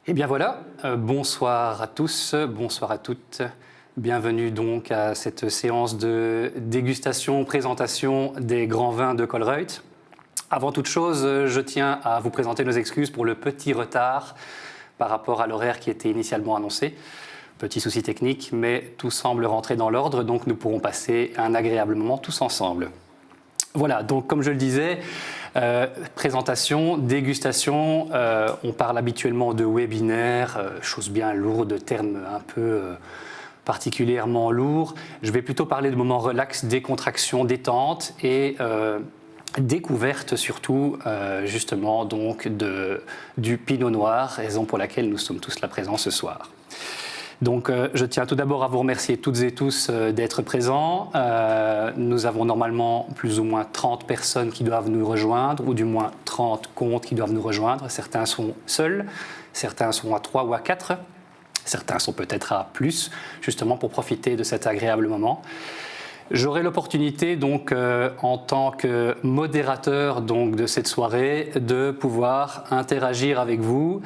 Et bien voilà, bonsoir à tous, bonsoir à toutes. Bienvenue donc à cette séance de dégustation, présentation des grands vins de Colruyt. Avant toute chose, je tiens à vous présenter nos excuses pour le petit retard par rapport à l'horaire qui était initialement annoncé. Petit souci technique, mais tout semble rentrer dans l'ordre, donc nous pourrons passer un agréable moment tous ensemble. Voilà, donc comme je le disais, présentation, dégustation, on parle habituellement de webinaire, chose bien lourde, terme un peu particulièrement lourd. Je vais plutôt parler de moments relax, décontraction, détente et découverte surtout justement donc du Pinot Noir, raison pour laquelle nous sommes tous là présents ce soir. Donc je tiens tout d'abord à vous remercier toutes et tous d'être présents. Nous avons normalement plus ou moins 30 personnes qui doivent nous rejoindre, ou du moins 30 comptes qui doivent nous rejoindre. Certains sont seuls, certains sont à 3 ou à 4, certains sont peut-être à plus, justement pour profiter de cet agréable moment. J'aurai l'opportunité donc en tant que modérateur donc, de cette soirée de pouvoir interagir avec vous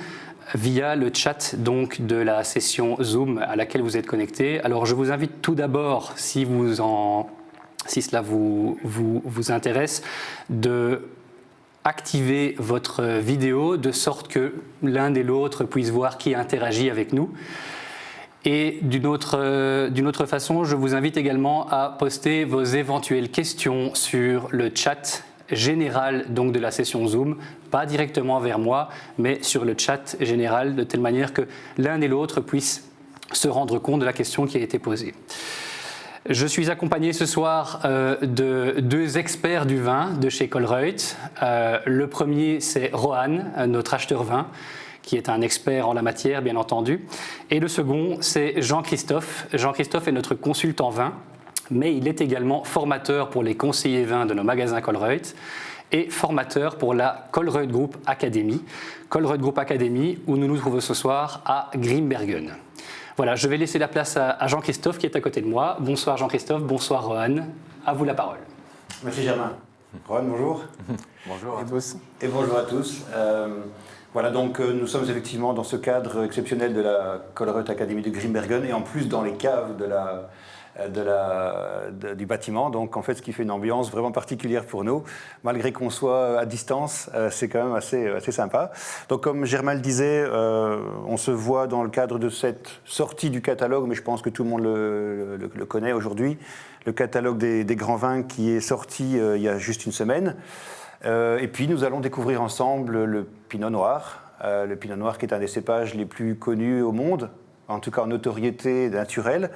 via le chat donc, de la session Zoom à laquelle vous êtes connectés. Alors je vous invite tout d'abord, si cela vous intéresse, de activer votre vidéo de sorte que l'un et l'autre puissent voir qui interagit avec nous. Et d'une autre façon, je vous invite également à poster vos éventuelles questions sur le chat général donc de la session Zoom, pas directement vers moi, mais sur le chat général, de telle manière que l'un et l'autre puissent se rendre compte de la question qui a été posée. Je suis accompagné ce soir de deux experts du vin de chez Colruyt. Le premier, c'est Rohan, notre acheteur vin, qui est un expert en la matière, bien entendu. Et le second, c'est Jean-Christophe. Jean-Christophe est notre consultant vin, mais il est également formateur pour les conseillers vins de nos magasins Colruyt et formateur pour la Colruyt Group Academy. Colruyt Group Academy, où nous nous trouvons ce soir à Grimbergen. Voilà, je vais laisser la place à Jean-Christophe qui est à côté de moi. Bonsoir Jean-Christophe, bonsoir Rohan. À vous la parole. Merci Germain. Rohan, bonjour. Bonjour à tous. Et bonjour à tous. Voilà, donc nous sommes effectivement dans ce cadre exceptionnel de la Colruyt Academy de Grimbergen et en plus dans les caves du bâtiment. Donc en fait, ce qui fait une ambiance vraiment particulière pour nous. Malgré qu'on soit à distance, c'est quand même assez sympa. Donc comme Germain le disait, on se voit dans le cadre de cette sortie du catalogue, mais je pense que tout le monde le connaît aujourd'hui. Le catalogue des grands vins qui est sorti il y a juste une semaine. Et puis nous allons découvrir ensemble le Pinot Noir. Le Pinot Noir qui est un des cépages les plus connus au monde, en tout cas en notoriété naturelle.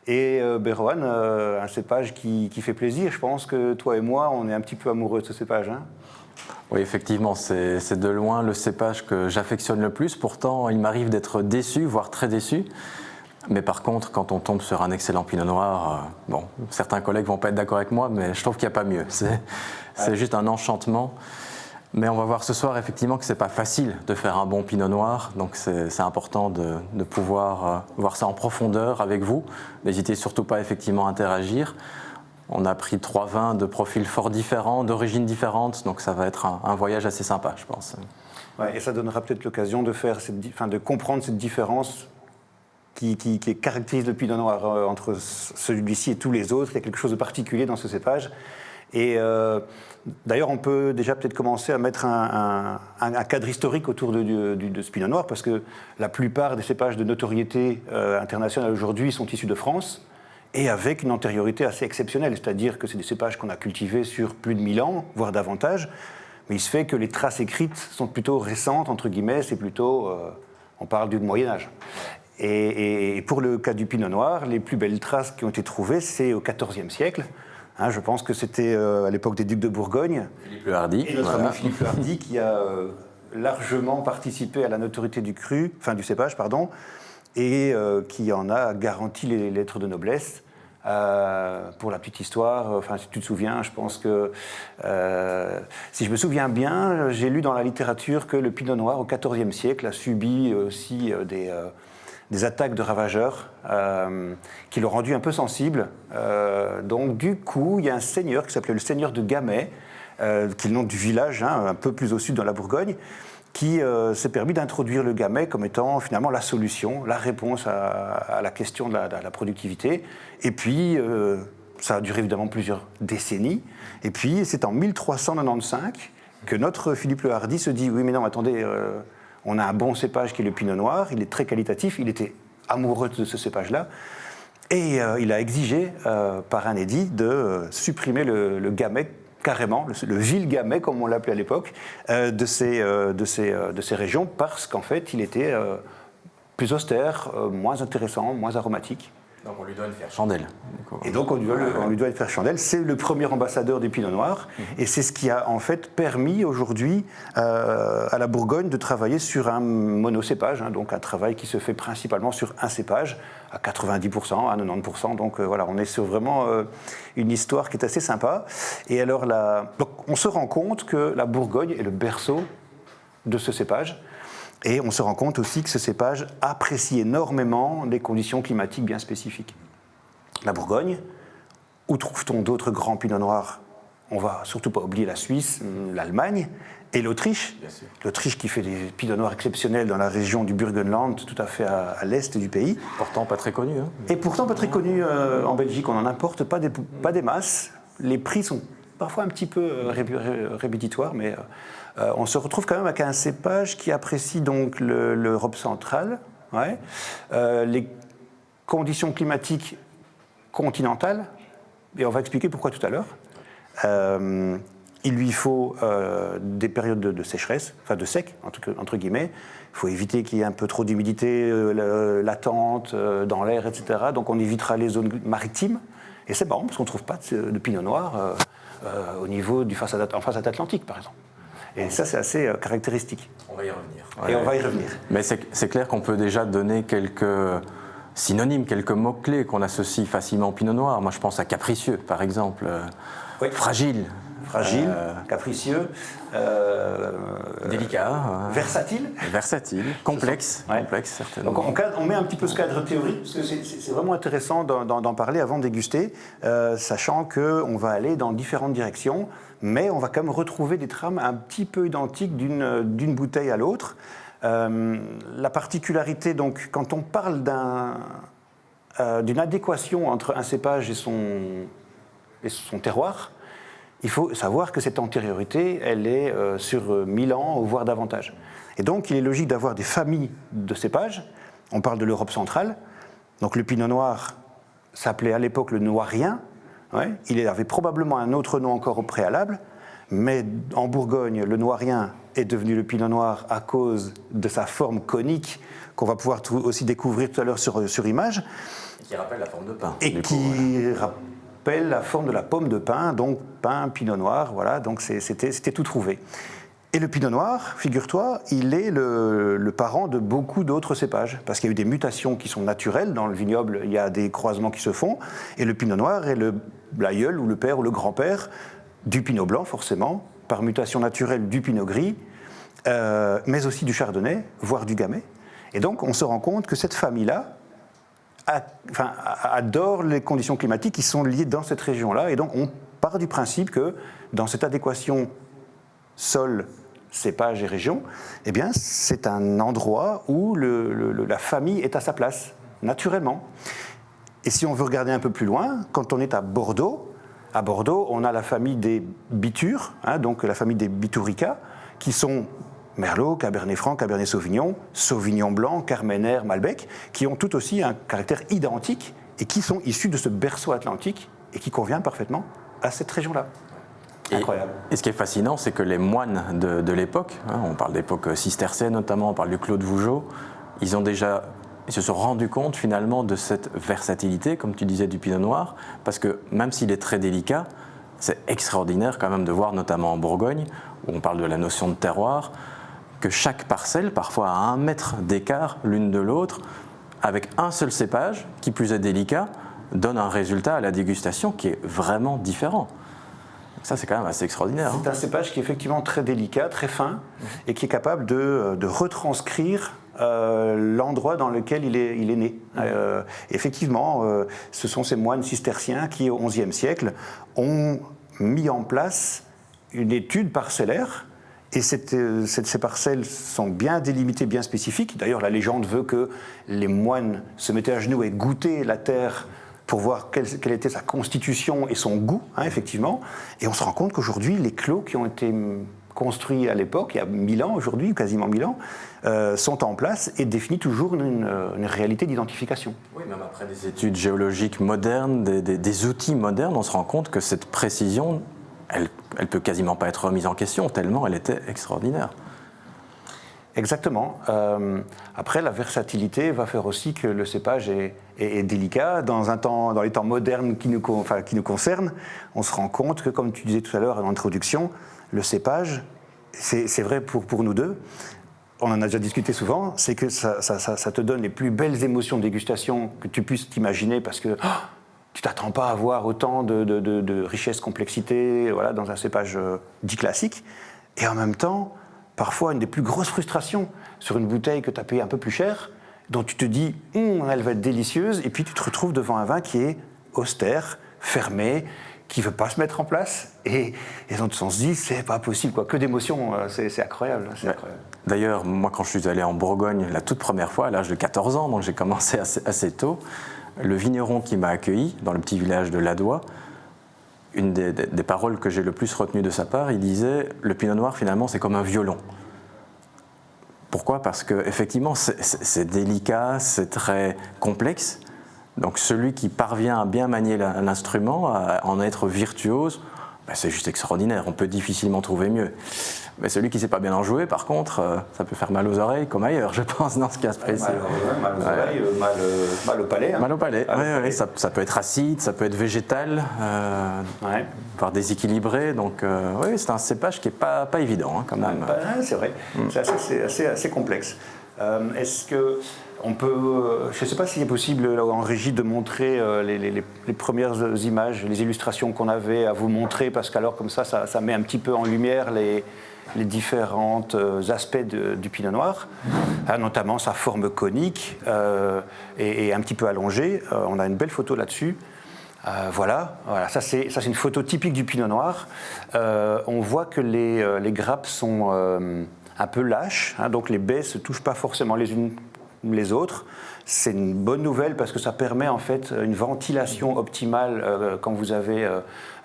Et Rohan, un cépage qui fait plaisir. Je pense que toi et moi, on est un petit peu amoureux de ce cépage. Hein. Oui, effectivement, c'est de loin le cépage que j'affectionne le plus. Pourtant, il m'arrive d'être déçu, voire très déçu. Mais par contre, quand on tombe sur un excellent Pinot Noir, bon, certains collègues vont pas être d'accord avec moi, mais je trouve qu'il n'y a pas mieux. C'est juste un enchantement. Mais on va voir ce soir effectivement que c'est pas facile de faire un bon Pinot Noir, donc c'est important de pouvoir voir ça en profondeur avec vous. N'hésitez surtout pas effectivement à interagir. On a pris 3 vins de profils fort différents, d'origines différentes, donc ça va être un voyage assez sympa, je pense. Ouais, et ça donnera peut-être l'occasion de comprendre cette différence qui caractérise le Pinot Noir entre celui-ci et tous les autres. Il y a quelque chose de particulier dans ce cépage. Et d'ailleurs, on peut déjà peut-être commencer à mettre un cadre historique autour de ce Pinot Noir, parce que la plupart des cépages de notoriété internationale aujourd'hui sont issus de France, et avec une antériorité assez exceptionnelle, c'est-à-dire que c'est des cépages qu'on a cultivés sur plus de 1000 ans, voire davantage, mais il se fait que les traces écrites sont plutôt récentes, entre guillemets, c'est plutôt, on parle du Moyen-Âge. Et pour le cas du Pinot Noir, les plus belles traces qui ont été trouvées, c'est au XIVe siècle. Hein, je pense que c'était à l'époque des ducs de Bourgogne. Philippe Le Hardi. Et notre ami Philippe Le Hardi qui a largement participé à la notoriété du cépage, et qui en a garanti les lettres de noblesse. Pour la petite histoire, si tu te souviens, je pense que, si je me souviens bien, j'ai lu dans la littérature que le Pinot Noir au XIVe siècle a subi aussi des attaques de ravageurs qui l'ont rendu un peu sensible. Donc du coup, il y a un seigneur qui s'appelait le seigneur de Gamay, qui est le nom du village, un peu plus au sud dans la Bourgogne, qui s'est permis d'introduire le gamay comme étant finalement la solution, la réponse à la question de la productivité. Et puis, ça a duré évidemment plusieurs décennies. Et puis, c'est en 1395 que notre Philippe le Hardy se dit « Oui, mais non, attendez, on a un bon cépage qui est le pinot noir, il est très qualitatif, il était amoureux de ce cépage-là. » Et il a exigé, par un édit, de supprimer le gamay carrément, le vil gamay, comme on l'appelait à l'époque, de ces régions, parce qu'en fait, il était plus austère, moins intéressant, moins aromatique. Donc on lui doit une faire chandelle. Et donc on lui doit une faire chandelle. C'est le premier ambassadeur du Pinot Noir, et c'est ce qui a en fait permis aujourd'hui à la Bourgogne de travailler sur un monocépage, donc un travail qui se fait principalement sur un cépage, à 90%, à 90%. Donc voilà, on est sur vraiment une histoire qui est assez sympa. Et alors donc, on se rend compte que la Bourgogne est le berceau de ce cépage. Et on se rend compte aussi que ce cépage apprécie énormément des conditions climatiques bien spécifiques. La Bourgogne, où trouve-t-on d'autres grands pinots noirs? On ne va surtout pas oublier la Suisse, l'Allemagne et l'Autriche. L'Autriche qui fait des pinots noirs exceptionnels dans la région du Burgenland, tout à fait à l'est du pays. Pourtant pas très connu. Et pourtant pas très connu en Belgique. On n'en importe pas des masses. Les prix sont parfois un petit peu rédhibitoires, mais... on se retrouve quand même avec un cépage qui apprécie donc l'Europe centrale, les conditions climatiques continentales, et on va expliquer pourquoi tout à l'heure. Il lui faut des périodes de sécheresse, enfin de sec, entre guillemets. Il faut éviter qu'il y ait un peu trop d'humidité latente dans l'air, etc. Donc on évitera les zones maritimes. Et c'est marrant parce qu'on ne trouve pas de pinot noir au niveau en façade atlantique, par exemple. Et ça, c'est assez caractéristique. On va y revenir. Et on va y revenir. Mais c'est clair qu'on peut déjà donner quelques synonymes, quelques mots-clés qu'on associe facilement au pinot noir. Moi, je pense à capricieux, par exemple. Oui. Fragile. Fragile, capricieux. Délicat. Versatile. Versatile. Complexe. Complexe, certainement. Donc on met un petit peu ce cadre théorique, parce que c'est vraiment intéressant d'en parler avant de déguster, sachant qu'on va aller dans différentes directions, mais on va quand même retrouver des trames un petit peu identiques d'une bouteille à l'autre. La particularité, donc, quand on parle d'une adéquation entre un cépage et son terroir, il faut savoir que cette antériorité, elle est sur 1000 ans, voire davantage. Et donc, il est logique d'avoir des familles de cépages. On parle de l'Europe centrale. Donc, le pinot noir s'appelait à l'époque le noirien. Il avait probablement un autre nom encore au préalable. Mais en Bourgogne, le noirien est devenu le pinot noir à cause de sa forme conique, qu'on va pouvoir aussi découvrir tout à l'heure sur image. Qui rappelle la forme de pain. Et qui rappelle la forme de la pomme de pin, donc pain, pinot noir, voilà, donc c'était tout trouvé. Et le pinot noir, figure-toi, il est le parent de beaucoup d'autres cépages, parce qu'il y a eu des mutations qui sont naturelles dans le vignoble, il y a des croisements qui se font, et le pinot noir est l'aïeul ou le père ou le grand-père du pinot blanc, forcément, par mutation naturelle du pinot gris, mais aussi du chardonnay, voire du gamay. Et donc, on se rend compte que cette famille-là adore les conditions climatiques qui sont liées dans cette région-là. Et donc, on part du principe que dans cette adéquation sol, cépage et région, eh bien, c'est un endroit où la famille est à sa place, naturellement. Et si on veut regarder un peu plus loin, quand on est à Bordeaux, on a la famille des bitures, donc la famille des biturica, qui sont Merlot, Cabernet Franc, Cabernet Sauvignon, Sauvignon Blanc, Carmenère, Malbec, qui ont tout aussi un caractère identique et qui sont issus de ce berceau atlantique et qui convient parfaitement à cette région-là. Incroyable. Et ce qui est fascinant, c'est que les moines de l'époque, on parle d'époque cistercienne notamment, on parle du Claude Vougeot, ils se sont rendus compte finalement de cette versatilité, comme tu disais, du pinot noir, parce que même s'il est très délicat, c'est extraordinaire quand même de voir, notamment en Bourgogne, où on parle de la notion de terroir, que chaque parcelle, parfois à 1 mètre d'écart l'une de l'autre, avec un seul cépage, qui plus est délicat, donne un résultat à la dégustation qui est vraiment différent. Ça, c'est quand même assez extraordinaire. C'est un cépage qui est effectivement très délicat, très fin, et qui est capable de retranscrire l'endroit dans lequel il est né. Effectivement, ce sont ces moines cisterciens qui, au XIe siècle, ont mis en place une étude parcellaire Et ces parcelles sont bien délimitées, bien spécifiques. D'ailleurs, la légende veut que les moines se mettaient à genoux et goûtaient la terre pour voir quelle était sa constitution et son goût, effectivement. Et on se rend compte qu'aujourd'hui, les clos qui ont été construits à l'époque, il y a 1000 ans aujourd'hui, quasiment 1000 ans, sont en place et définissent toujours une réalité d'identification. Oui, même après des études géologiques modernes, des outils modernes, on se rend compte que cette précision, elle peut quasiment pas être remise en question, tellement elle était extraordinaire. Exactement. Après, la versatilité va faire aussi que le cépage est délicat. Dans les temps modernes qui nous concernent, on se rend compte que, comme tu disais tout à l'heure en introduction, le cépage, c'est vrai pour nous deux, on en a déjà discuté souvent, c'est que ça te donne les plus belles émotions de dégustation que tu puisses t'imaginer, parce que tu t'attends pas à avoir autant de richesse, complexité, voilà, dans un cépage dit classique. Et en même temps, parfois, une des plus grosses frustrations sur une bouteille que tu as payée un peu plus cher, dont tu te dis elle va être délicieuse, et puis tu te retrouves devant un vin qui est austère, fermé, qui ne veut pas se mettre en place, et donc on se dit c'est pas possible, quoi. Que d'émotions, c'est incroyable, c'est incroyable. D'ailleurs, moi quand je suis allé en Bourgogne la toute première fois, à l'âge de 14 ans, donc j'ai commencé assez tôt, le vigneron qui m'a accueilli dans le petit village de Ladois, une des paroles que j'ai le plus retenues de sa part, il disait « Le pinot noir, finalement, c'est comme un violon ». Pourquoi ? Parce qu'effectivement, c'est délicat, c'est très complexe. Donc celui qui parvient à bien manier l'instrument, à en être virtuose, ben c'est juste extraordinaire. On peut difficilement trouver mieux. Mais celui qui ne sait pas bien en jouer, par contre, ça peut faire mal aux oreilles comme ailleurs, je pense, dans ce cas précis. Mal aux oreilles, mal au palais. Mal au palais, oui. Ça peut être acide, ça peut être végétal, voire déséquilibré. Donc oui, c'est un cépage qui n'est pas évident, quand même. C'est vrai, c'est assez complexe. Est-ce que on peut, je ne sais pas s'il est possible là, en régie de montrer les premières images, les illustrations qu'on avait à vous montrer, parce qu'alors comme ça met un petit peu en lumière les différents aspects du pinot noir, notamment sa forme conique et un petit peu allongée. On a une belle photo là-dessus. Voilà, ça c'est une photo typique du pinot noir. On voit que les grappes sont un peu lâches, donc les baies ne se touchent pas forcément les unes les autres. C'est une bonne nouvelle parce que ça permet en fait une ventilation optimale quand vous avez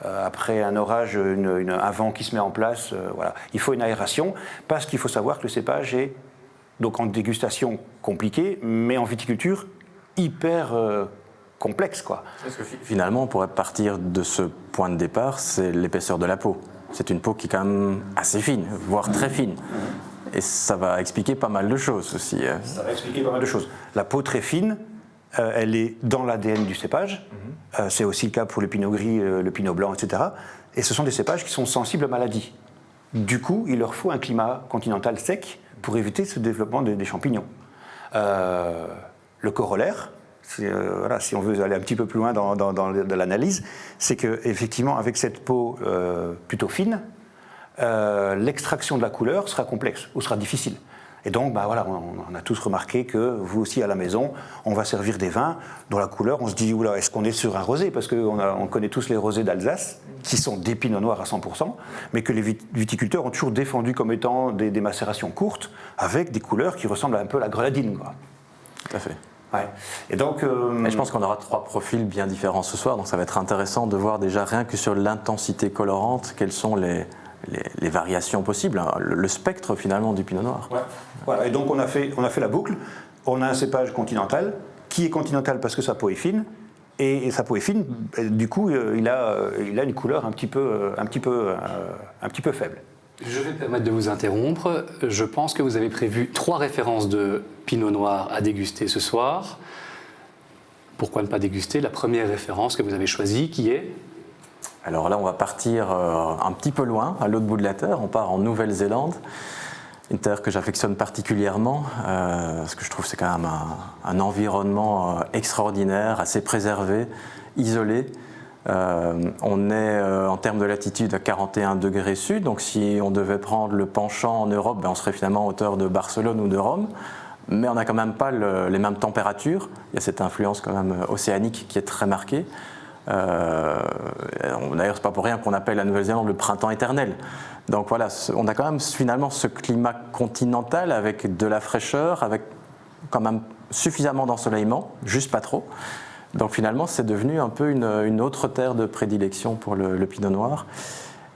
après un orage un vent qui se met en place. Voilà. Il faut une aération parce qu'il faut savoir que le cépage est donc en dégustation compliqué, mais en viticulture hyper complexe, quoi. Parce que finalement, on pourrait partir de ce point de départ, c'est l'épaisseur de la peau. C'est une peau qui est quand même assez fine, voire très fine. Et ça va expliquer pas mal de choses aussi. Ça va expliquer pas mal de choses. La peau très fine, elle est dans l'ADN du cépage. C'est aussi le cas pour le pinot gris, le pinot blanc, etc. Et ce sont des cépages qui sont sensibles aux maladies. Du coup, il leur faut un climat continental sec pour éviter ce développement des champignons. Le corollaire, voilà, si on veut aller un petit peu plus loin dans l'analyse, c'est qu'effectivement, avec cette peau plutôt fine, l'extraction de la couleur sera complexe ou sera difficile. Et donc, voilà, on a tous remarqué que vous aussi à la maison, on va servir des vins dont la couleur, on se dit, oula, est-ce qu'on est sur un rosé ? Parce qu'on connaît tous les rosés d'Alsace, qui sont des pinots noirs à 100%, mais que les viticulteurs ont toujours défendu comme étant des macérations courtes, avec des couleurs qui ressemblent un peu à la grenadine, quoi. Tout à fait. Ouais. Et donc, et je pense qu'on aura 3 profils bien différents ce soir, donc ça va être intéressant de voir déjà rien que sur l'intensité colorante, quelles sont les variations possibles, hein, le spectre finalement du pinot noir. Ouais. Voilà, et donc on a fait la boucle. On a un cépage continental qui est continental parce que sa peau est fine, et sa peau est fine, du coup il a une couleur un petit peu faible. Je vais me permettre de vous interrompre. Je pense que vous avez prévu 3 références de pinot noir à déguster ce soir. Pourquoi ne pas déguster la première référence que vous avez choisie, qui est ? Alors là, on va partir un petit peu loin, à l'autre bout de la Terre. On part en Nouvelle-Zélande, une terre que j'affectionne particulièrement, parce que je trouve que c'est quand même un environnement extraordinaire, assez préservé, isolé. On est en termes de latitude à 41 degrés sud, donc si on devait prendre le penchant en Europe, on serait finalement à hauteur de Barcelone ou de Rome. Mais on n'a quand même pas les mêmes températures. Il y a cette influence quand même océanique qui est très marquée. D'ailleurs, c'est pas pour rien qu'on appelle la Nouvelle-Zélande le printemps éternel. Donc voilà, on a quand même finalement ce climat continental avec de la fraîcheur, avec quand même suffisamment d'ensoleillement, juste pas trop. Donc finalement, c'est devenu un peu une autre terre de prédilection pour le pinot noir.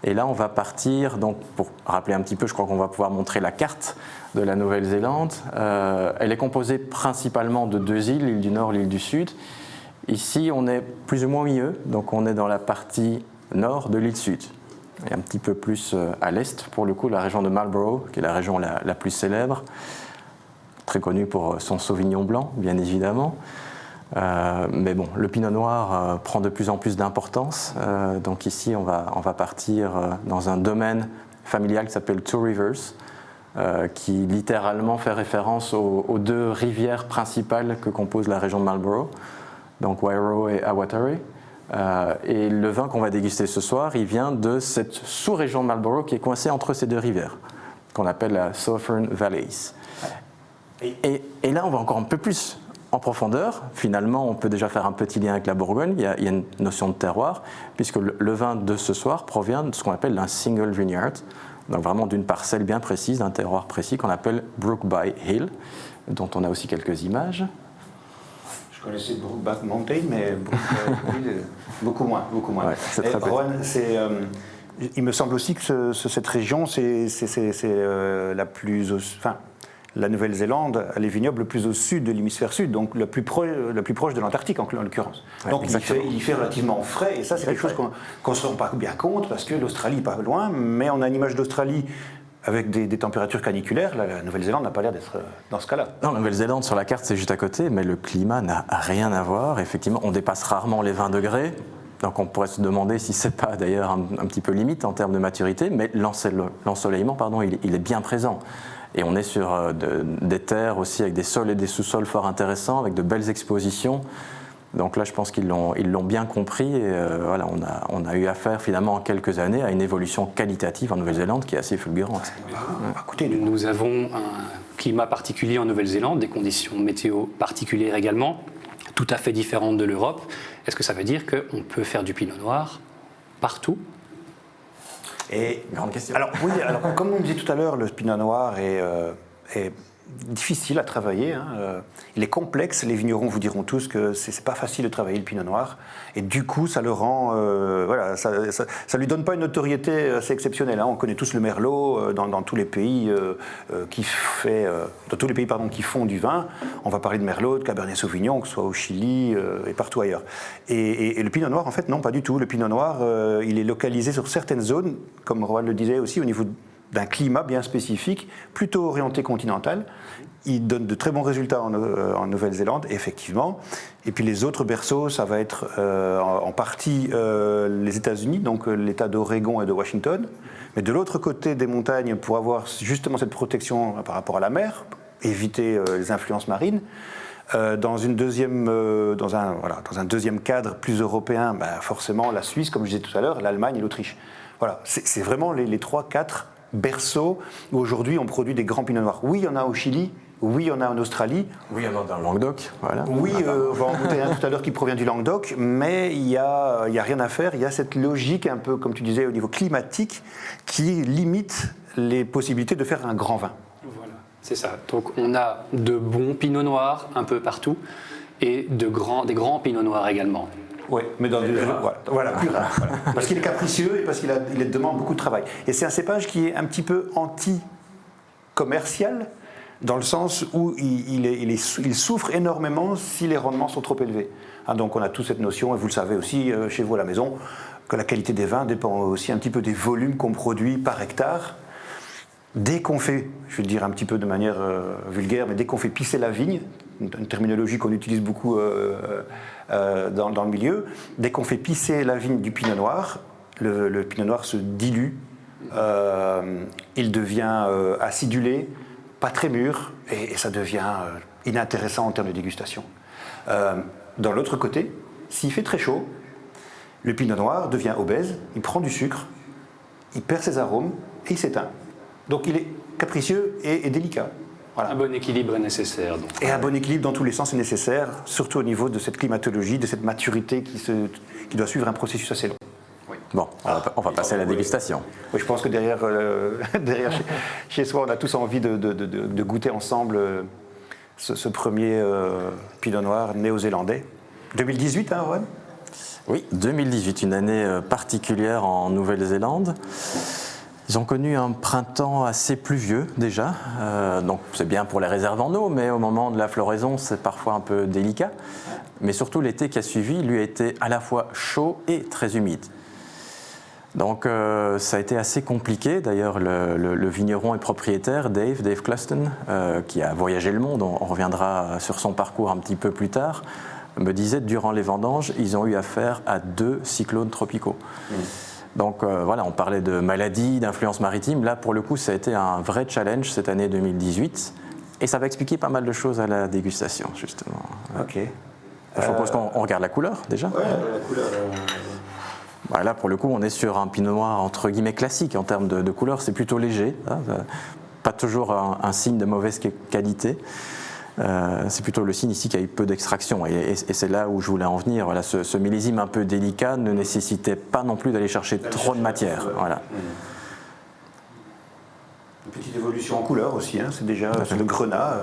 Et là, on va partir, donc pour rappeler un petit peu, je crois qu'on va pouvoir montrer la carte de la Nouvelle-Zélande. Elle est composée principalement de 2 îles, l'île du Nord, l'île du Sud. Ici, on est plus ou moins au milieu, donc on est dans la partie nord de l'île Sud. Et un petit peu plus à l'est, pour le coup, la région de Marlborough, qui est la région la plus célèbre, très connue pour son Sauvignon blanc, bien évidemment. Mais bon, le pinot noir prend de plus en plus d'importance. Donc ici, on va partir dans un domaine familial qui s'appelle Two Rivers, qui littéralement fait référence aux 2 rivières principales que compose la région de Marlborough, donc Wairau et Awatere. Et le vin qu'on va déguster ce soir, il vient de cette sous-région de Marlborough qui est coincée entre ces 2 rivières, qu'on appelle la Southern Valleys. Et là, on va encore un peu plus en profondeur. Finalement, on peut déjà faire un petit lien avec la Bourgogne. Il y a une notion de terroir, puisque le vin de ce soir provient de ce qu'on appelle un single vineyard, donc vraiment d'une parcelle bien précise, d'un terroir précis qu'on appelle Brook by Hill, dont on a aussi quelques images. Je connaissais Brookback Mountain, mais beaucoup moins. Ouais, c'est très Rohan, il me semble aussi que cette région, c'est la plus... Enfin, la Nouvelle-Zélande a les vignobles le plus au sud de l'hémisphère sud, donc la plus proche de l'Antarctique en l'occurrence. Ouais, donc il fait relativement frais, et ça c'est quelque chose qu'on ne se rend pas bien compte, parce que l'Australie n'est pas loin, mais on a une image d'Australie avec des températures caniculaires. La Nouvelle-Zélande n'a pas l'air d'être dans ce cas-là. Non, la Nouvelle-Zélande sur la carte c'est juste à côté, mais le climat n'a rien à voir. Effectivement, on dépasse rarement les 20 degrés. Donc on pourrait se demander si c'est pas d'ailleurs un petit peu limite en termes de maturité, mais l'ensoleillement, il est bien présent. Et on est sur des terres aussi avec des sols et des sous-sols fort intéressants, avec de belles expositions. Donc là, je pense qu'ils l'ont bien compris. Et voilà, on a eu affaire finalement en quelques années à une évolution qualitative en Nouvelle-Zélande qui est assez fulgurante. Écoutez, nous avons un climat particulier en Nouvelle-Zélande, des conditions météo particulières également, tout à fait différentes de l'Europe. Est-ce que ça veut dire qu'on peut faire du pinot noir partout ? Grande question. Alors oui, comme on disait tout à l'heure, le pinot noir est difficile à travailler. Il est complexe. Les vignerons vous diront tous que c'est pas facile de travailler le pinot noir. Et du coup, ça le rend, ça lui donne pas une notoriété assez exceptionnelle. On connaît tous le merlot dans tous les pays qui font du vin. On va parler de merlot, de cabernet sauvignon, que ce soit au Chili et partout ailleurs. Et le pinot noir, en fait, non, pas du tout. Le pinot noir, il est localisé sur certaines zones, comme Rohan le disait aussi, au niveau d'un climat bien spécifique, plutôt orienté continental. Il donne de très bons résultats en Nouvelle-Zélande, effectivement. Et puis les autres berceaux, ça va être en partie les États-Unis, donc l'État d'Oregon et de Washington. Mais de l'autre côté des montagnes, pour avoir justement cette protection par rapport à la mer, éviter les influences marines, dans un deuxième cadre plus européen, forcément la Suisse, comme je disais tout à l'heure, l'Allemagne et l'Autriche. Voilà, c'est vraiment les 3-4 berceaux où aujourd'hui on produit des grands pinots noirs. Oui, il y en a au Chili, oui, il y en a en Australie. Oui, il y en a dans le Languedoc. Voilà. Oui, on va en goûter un tout à l'heure qui provient du Languedoc, mais il y a rien à faire. Il y a cette logique un peu, comme tu disais, au niveau climatique qui limite les possibilités de faire un grand vin. Voilà, c'est ça. Donc on a de bons pinots noirs un peu partout et des grands pinots noirs également. Oui, mais dans plus rare. Voilà. Parce qu'il est capricieux et parce qu'il demande beaucoup de travail. Et c'est un cépage qui est un petit peu anti-commercial, dans le sens où il souffre énormément si les rendements sont trop élevés. Donc on a toute cette notion, et vous le savez aussi chez vous à la maison, que la qualité des vins dépend aussi un petit peu des volumes qu'on produit par hectare. Dès qu'on fait, je vais le dire un petit peu de manière vulgaire, mais dès qu'on fait pisser la vigne, une terminologie qu'on utilise beaucoup dans le milieu, dès qu'on fait pisser la vigne du pinot noir, le pinot noir se dilue, il devient acidulé, pas très mûr, et ça devient inintéressant en termes de dégustation. Dans l'autre côté, s'il fait très chaud, le pinot noir devient obèse, il prend du sucre, il perd ses arômes et il s'éteint. Donc il est capricieux et délicat. Voilà. Un bon équilibre est nécessaire. Donc. Et un bon équilibre dans tous les sens est nécessaire, surtout au niveau de cette climatologie, de cette maturité qui doit suivre un processus assez long. Bon, on va passer à la dégustation. Oui, je pense que derrière chez soi, on a tous envie de goûter ensemble ce premier Pinot Noir néo-zélandais. 2018, hein, Rowan ? Oui, 2018, une année particulière en Nouvelle-Zélande. Ils ont connu un printemps assez pluvieux déjà, donc c'est bien pour les réserves en eau, mais au moment de la floraison, c'est parfois un peu délicat. Mais surtout l'été qui a suivi, lui a été à la fois chaud et très humide. Donc ça a été assez compliqué. D'ailleurs, le vigneron et propriétaire, Dave Cluston, qui a voyagé le monde, on reviendra sur son parcours un petit peu plus tard, me disait que durant les vendanges, ils ont eu affaire à 2 cyclones tropicaux. Donc voilà, on parlait de maladies, d'influence maritime. Là, pour le coup, ça a été un vrai challenge cette année 2018. Et ça va expliquer pas mal de choses à la dégustation, justement. Ok. Je propose qu'on regarde la couleur, déjà. Ouais, la couleur. Là, pour le coup, on est sur un pinot noir entre guillemets classique en termes de couleur. C'est plutôt léger, hein, pas toujours un signe de mauvaise qualité. C'est plutôt le signe ici qu'il y a eu peu d'extraction. Et c'est là où je voulais en venir. Voilà, ce millésime un peu délicat ne nécessitait pas non plus d'aller chercher trop de matière. Voilà. Une petite évolution en couleur aussi, hein, c'est déjà le grenat.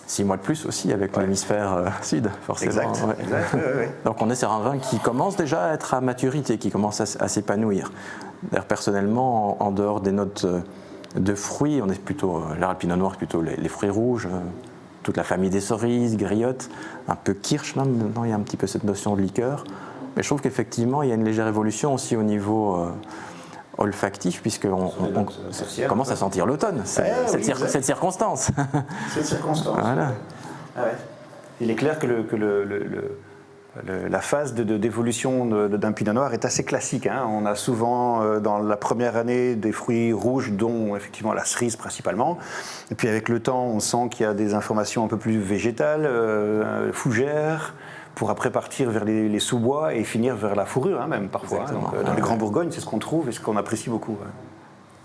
6 mois de plus aussi avec l'hémisphère sud, forcément. Exact. Ouais. Exact, ouais. Donc on est sur un vin qui commence déjà à être à maturité, qui commence à s'épanouir. D'ailleurs, personnellement, en dehors des notes de fruits, on est plutôt, là, le pinot noir, c'est plutôt les fruits rouges, toute la famille des cerises, griottes, un peu kirsch même, dedans, il y a un petit peu cette notion de liqueur. Mais je trouve qu'effectivement, il y a une légère évolution aussi au niveau olfactif, puisqu'on commence à sentir l'automne. Cette circonstance. Cette circonstance. Voilà. Ah ouais. Il est clair que la phase d'évolution d'un pinot noir est assez classique, hein. On a souvent dans la première année des fruits rouges, dont effectivement la cerise principalement. Et puis avec le temps, on sent qu'il y a des informations un peu plus végétales, fougères, pour après partir vers les sous-bois et finir vers la fourrure, hein, même parfois. Donc, dans les Grands Bourgognes, c'est ce qu'on trouve et ce qu'on apprécie beaucoup. Ouais.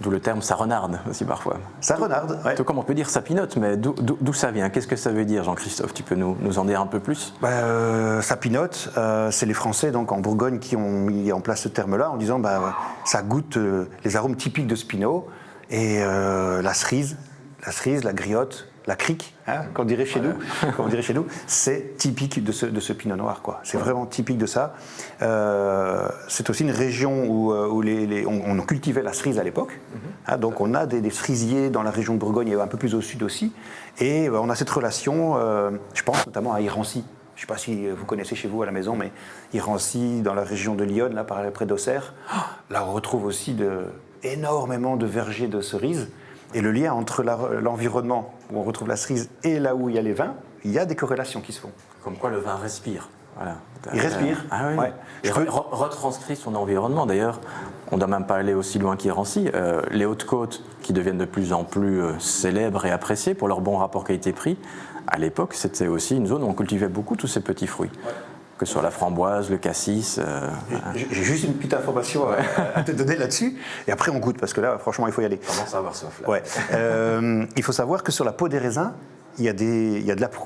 D'où le terme ça renarde aussi parfois. Ça renarde, ouais. Tout comme on peut dire sapinote, mais d'où ça vient? Qu'est-ce que ça veut dire, Jean-Christophe? Tu peux nous en dire un peu plus? Sapinote, c'est les Français donc en Bourgogne qui ont mis en place ce terme-là en disant ça goûte les arômes typiques de ce pinot et la cerise, la griotte, la crique, hein, comme on dirait chez nous, c'est typique de ce pinot noir, quoi. C'est vraiment typique de ça. C'est aussi une région où on cultivait la cerise à l'époque. Hein, donc on a des cerisiers dans la région de Bourgogne et un peu plus au sud aussi. Et on a cette relation, je pense notamment à Irancy. Je ne sais pas si vous connaissez chez vous à la maison, mais Irancy, dans la région de Lyon, là, près d'Auxerre, là on retrouve aussi énormément de vergers de cerises. Et le lien entre l'environnement où on retrouve la cerise et là où il y a les vins, il y a des corrélations qui se font. Comme quoi le vin respire. Voilà. Il respire. Ah oui. Ouais. Et retranscrit son environnement. D'ailleurs, on ne doit même pas aller aussi loin qu'Irancy. Les Hautes-Côtes, qui deviennent de plus en plus célèbres et appréciées pour leur bon rapport qualité-prix, à l'époque, c'était aussi une zone où on cultivait beaucoup tous ces petits fruits. Ouais. Que ce soit la framboise, le cassis. J'ai juste une petite information à te donner là-dessus. Et après, on goûte, parce que là, franchement, il faut y aller. On commence à avoir soif. Là. Ouais. Il faut savoir que sur la peau des raisins, il y a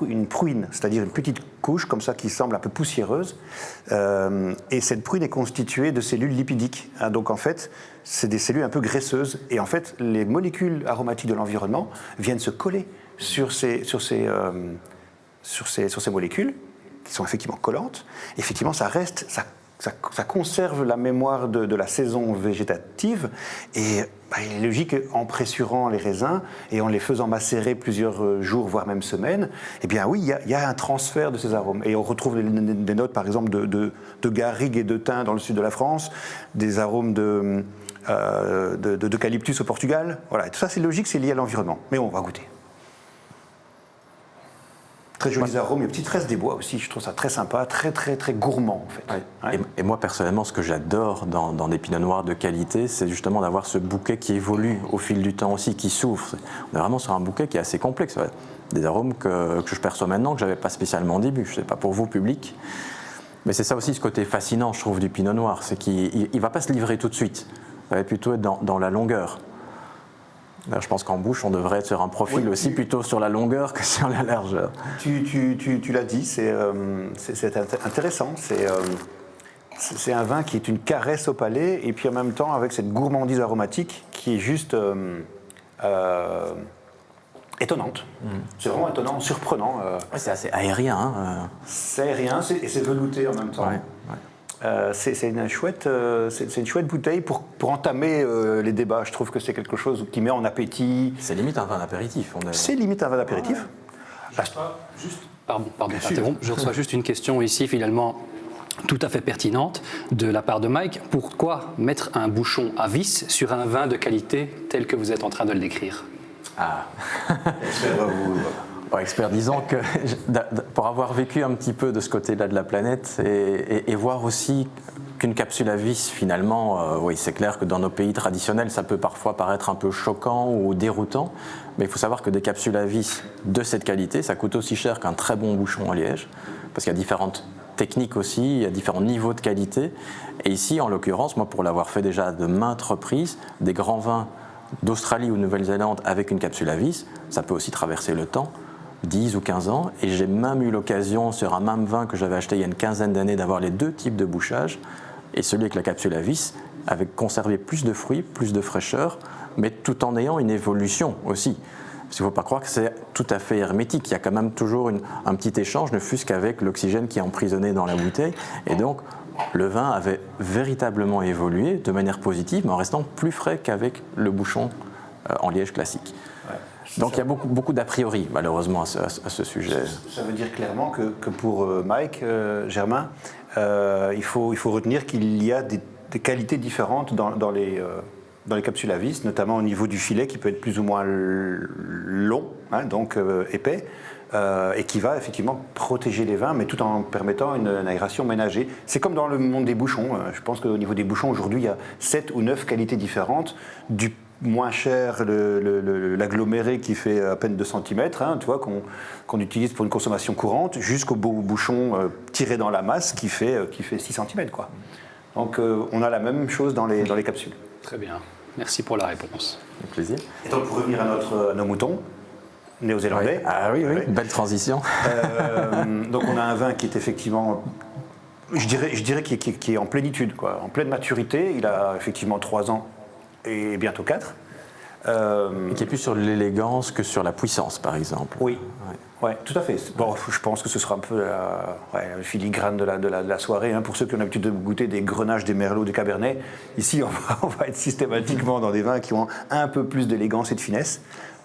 une pruine, c'est-à-dire une petite couche comme ça qui semble un peu poussiéreuse. Et cette pruine est constituée de cellules lipidiques. Hein, donc en fait, c'est des cellules un peu graisseuses. Et en fait, les molécules aromatiques de l'environnement viennent se coller sur ces molécules, qui sont effectivement collantes. Effectivement, ça reste, ça conserve la mémoire de la saison végétative. Et il est logique qu'en pressurant les raisins et en les faisant macérer plusieurs jours, voire même semaines, eh bien oui, il y a un transfert de ces arômes. Et on retrouve des notes, par exemple, de garrigue et de thym dans le sud de la France, des arômes d'eucalyptus au Portugal. Voilà, et tout ça, c'est logique, c'est lié à l'environnement. Mais on va goûter. Très jolis arômes, et petites fraises des bois aussi, je trouve ça très sympa, très très très gourmand en fait. Ouais. Ouais. Et moi personnellement, ce que j'adore dans des pinots noirs de qualité, c'est justement d'avoir ce bouquet qui évolue au fil du temps aussi, qui s'ouvre. On est vraiment sur un bouquet qui est assez complexe. Ouais. Des arômes que je perçois maintenant, que je n'avais pas spécialement au début, je ne sais pas pour vous, public. Mais c'est ça aussi ce côté fascinant, je trouve, du pinot noir, c'est qu'il ne va pas se livrer tout de suite, il va plutôt être dans la longueur. D'ailleurs, je pense qu'en bouche, on devrait être sur un profil aussi plutôt sur la longueur que sur la largeur. Tu l'as dit, c'est intéressant. C'est un vin qui est une caresse au palais et puis en même temps avec cette gourmandise aromatique qui est juste étonnante. C'est vraiment étonnant, surprenant. C'est assez aérien. Hein. C'est aérien et c'est velouté en même temps. Ouais. C'est une chouette bouteille pour entamer les débats. Je trouve que c'est quelque chose qui met en appétit. C'est limite un vin d'apéritif. C'est limite un vin d'apéritif. Pardon de t'interrompre. Je reçois juste une question ici, finalement, tout à fait pertinente, de la part de Mike. Pourquoi mettre un bouchon à vis sur un vin de qualité tel que vous êtes en train de le décrire? Expert, disons que pour avoir vécu un petit peu de ce côté-là de la planète et voir aussi qu'une capsule à vis, finalement, oui, c'est clair que dans nos pays traditionnels, ça peut parfois paraître un peu choquant ou déroutant, mais il faut savoir que des capsules à vis de cette qualité, ça coûte aussi cher qu'un très bon bouchon en liège, parce qu'il y a différentes techniques aussi, il y a différents niveaux de qualité. Et ici, en l'occurrence, moi, pour l'avoir fait déjà de maintes reprises, des grands vins d'Australie ou de Nouvelle-Zélande avec une capsule à vis, ça peut aussi traverser le temps. 10 ou 15 ans, et j'ai même eu l'occasion sur un même vin que j'avais acheté il y a une quinzaine d'années d'avoir les deux types de bouchage, et celui avec la capsule à vis avait conservé plus de fruits, plus de fraîcheur, mais tout en ayant une évolution aussi. Parce qu'il ne faut pas croire que c'est tout à fait hermétique, il y a quand même toujours un petit échange, ne fût-ce qu'avec l'oxygène qui est emprisonné dans la bouteille, et donc le vin avait véritablement évolué de manière positive, mais en restant plus frais qu'avec le bouchon en liège classique. Donc il y a beaucoup d'a priori, malheureusement, à ce sujet. Ça veut dire clairement que pour Mike, Germain, il faut retenir qu'il y a des qualités différentes dans les capsules à vis, notamment au niveau du filet qui peut être plus ou moins long, hein, donc épais, et qui va effectivement protéger les vins, mais tout en permettant une aération ménagée. C'est comme dans le monde des bouchons. Je pense qu'au niveau des bouchons, aujourd'hui, il y a 7 ou 9 qualités différentes, du moins cher, l'aggloméré qui fait à peine 2 cm, hein, tu vois, qu'on utilise pour une consommation courante, jusqu'au beau bouchon tiré dans la masse qui fait 6 cm. Quoi. Donc on a la même chose dans les capsules. Très bien, merci pour la réponse. Avec plaisir. Et donc pour revenir à nos moutons néo-zélandais. Oui. Belle transition. Donc on a un vin qui est effectivement, je dirais qui est en plénitude, quoi, en pleine maturité. Il a effectivement 3 ans et bientôt 4. Et qui est plus sur l'élégance que sur la puissance, par exemple. Oui, ouais, tout à fait. Bon, je pense que ce sera un peu le filigrane de la soirée. Hein. Pour ceux qui ont l'habitude de goûter des grenaches, des merlots, des cabernets, ici on va être systématiquement dans des vins qui ont un peu plus d'élégance et de finesse.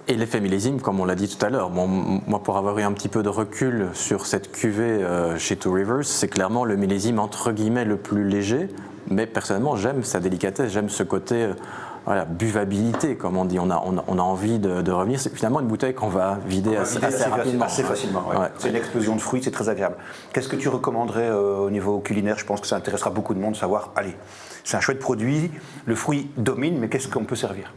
Et l'effet millésime, comme on l'a dit tout à l'heure, bon, moi pour avoir eu un petit peu de recul sur cette cuvée chez Two Rivers, c'est clairement le millésime entre guillemets le plus léger, mais personnellement j'aime sa délicatesse, j'aime ce côté buvabilité, comme on dit, on a envie de revenir. C'est finalement une bouteille qu'on va vider assez rapidement. Assez facilement, ouais. C'est une explosion de fruits, c'est très agréable. Qu'est-ce que tu recommanderais au niveau culinaire? Je pense que ça intéressera beaucoup de monde de savoir, allez, c'est un chouette produit, le fruit domine, mais qu'est-ce qu'on peut servir?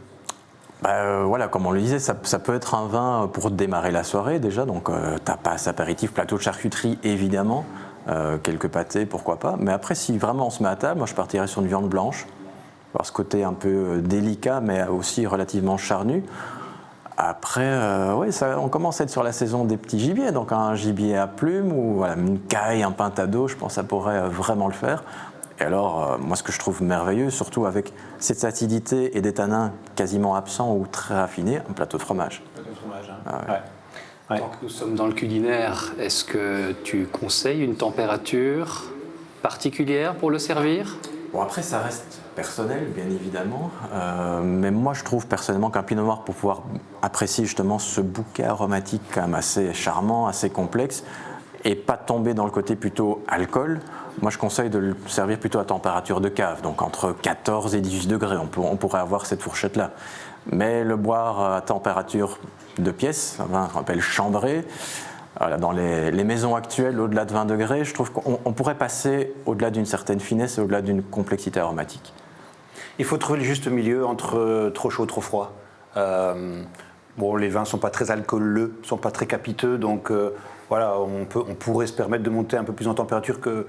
Comme on le disait, ça peut être un vin pour démarrer la soirée déjà, donc tapas, apéritif, plateau de charcuterie évidemment, quelques pâtés, pourquoi pas. Mais après, si vraiment on se met à table, moi je partirais sur une viande blanche, par ce côté un peu délicat, mais aussi relativement charnu. Après, on commence à être sur la saison des petits gibiers, donc un gibier à plumes ou une caille, un pintado, je pense que ça pourrait vraiment le faire. Et alors, moi, ce que je trouve merveilleux, surtout avec cette acidité et des tanins quasiment absents ou très raffinés, un plateau de fromage. Plateau de fromage, hein. Ah ouais. Ouais. Tant que nous sommes dans le culinaire, est-ce que tu conseilles une température particulière pour le servir? Bon, après, ça reste personnel, bien évidemment, mais moi, je trouve personnellement qu'un pinot noir, pour pouvoir apprécier justement ce bouquet aromatique quand même assez charmant, assez complexe, et pas tomber dans le côté plutôt alcool, moi je conseille de le servir plutôt à température de cave, donc entre 14 et 18 degrés, on pourrait avoir cette fourchette-là. Mais le boire à température de pièce, un vin qu'on appelle chambré, dans les maisons actuelles, au-delà de 20 degrés, je trouve qu'on pourrait passer au-delà d'une certaine finesse et au-delà d'une complexité aromatique. Il faut trouver le juste milieu entre trop chaud, trop froid. Les vins ne sont pas très alcooleux, ne sont pas très capiteux, donc on pourrait se permettre de monter un peu plus en température que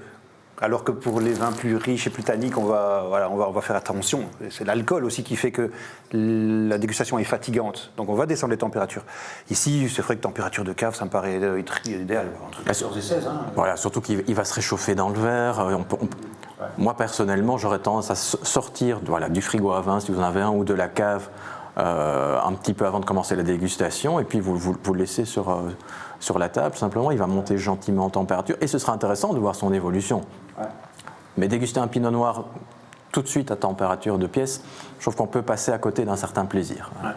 Alors que pour les vins plus riches et plus tanniques, on va faire attention. C'est l'alcool aussi qui fait que la dégustation est fatigante. Donc on va descendre les températures. Ici, c'est vrai que température de cave, ça me paraît idéal, entre 14 et 16. Hein. Voilà, surtout qu'il va se réchauffer dans le verre. Moi, personnellement, j'aurais tendance à sortir du frigo à vin, si vous en avez un, ou de la cave, un petit peu avant de commencer la dégustation, et puis vous le laissez sur la table. Simplement, il va monter gentiment en température, et ce sera intéressant de voir son évolution. Ouais. Mais déguster un pinot noir tout de suite à température de pièce, je trouve qu'on peut passer à côté d'un certain plaisir. Ouais.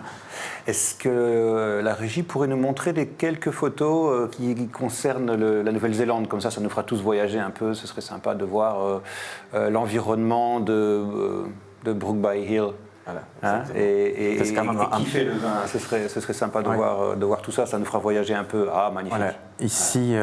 Est-ce que la régie pourrait nous montrer quelques photos qui concernent la Nouvelle-Zélande? Comme ça nous fera tous voyager un peu. Ce serait sympa de voir l'environnement de Brook by Hill. Voilà, hein, et qui fait le vin. Ce serait sympa de voir tout ça. Ça nous fera voyager un peu. Ah, magnifique. Voilà. Ici,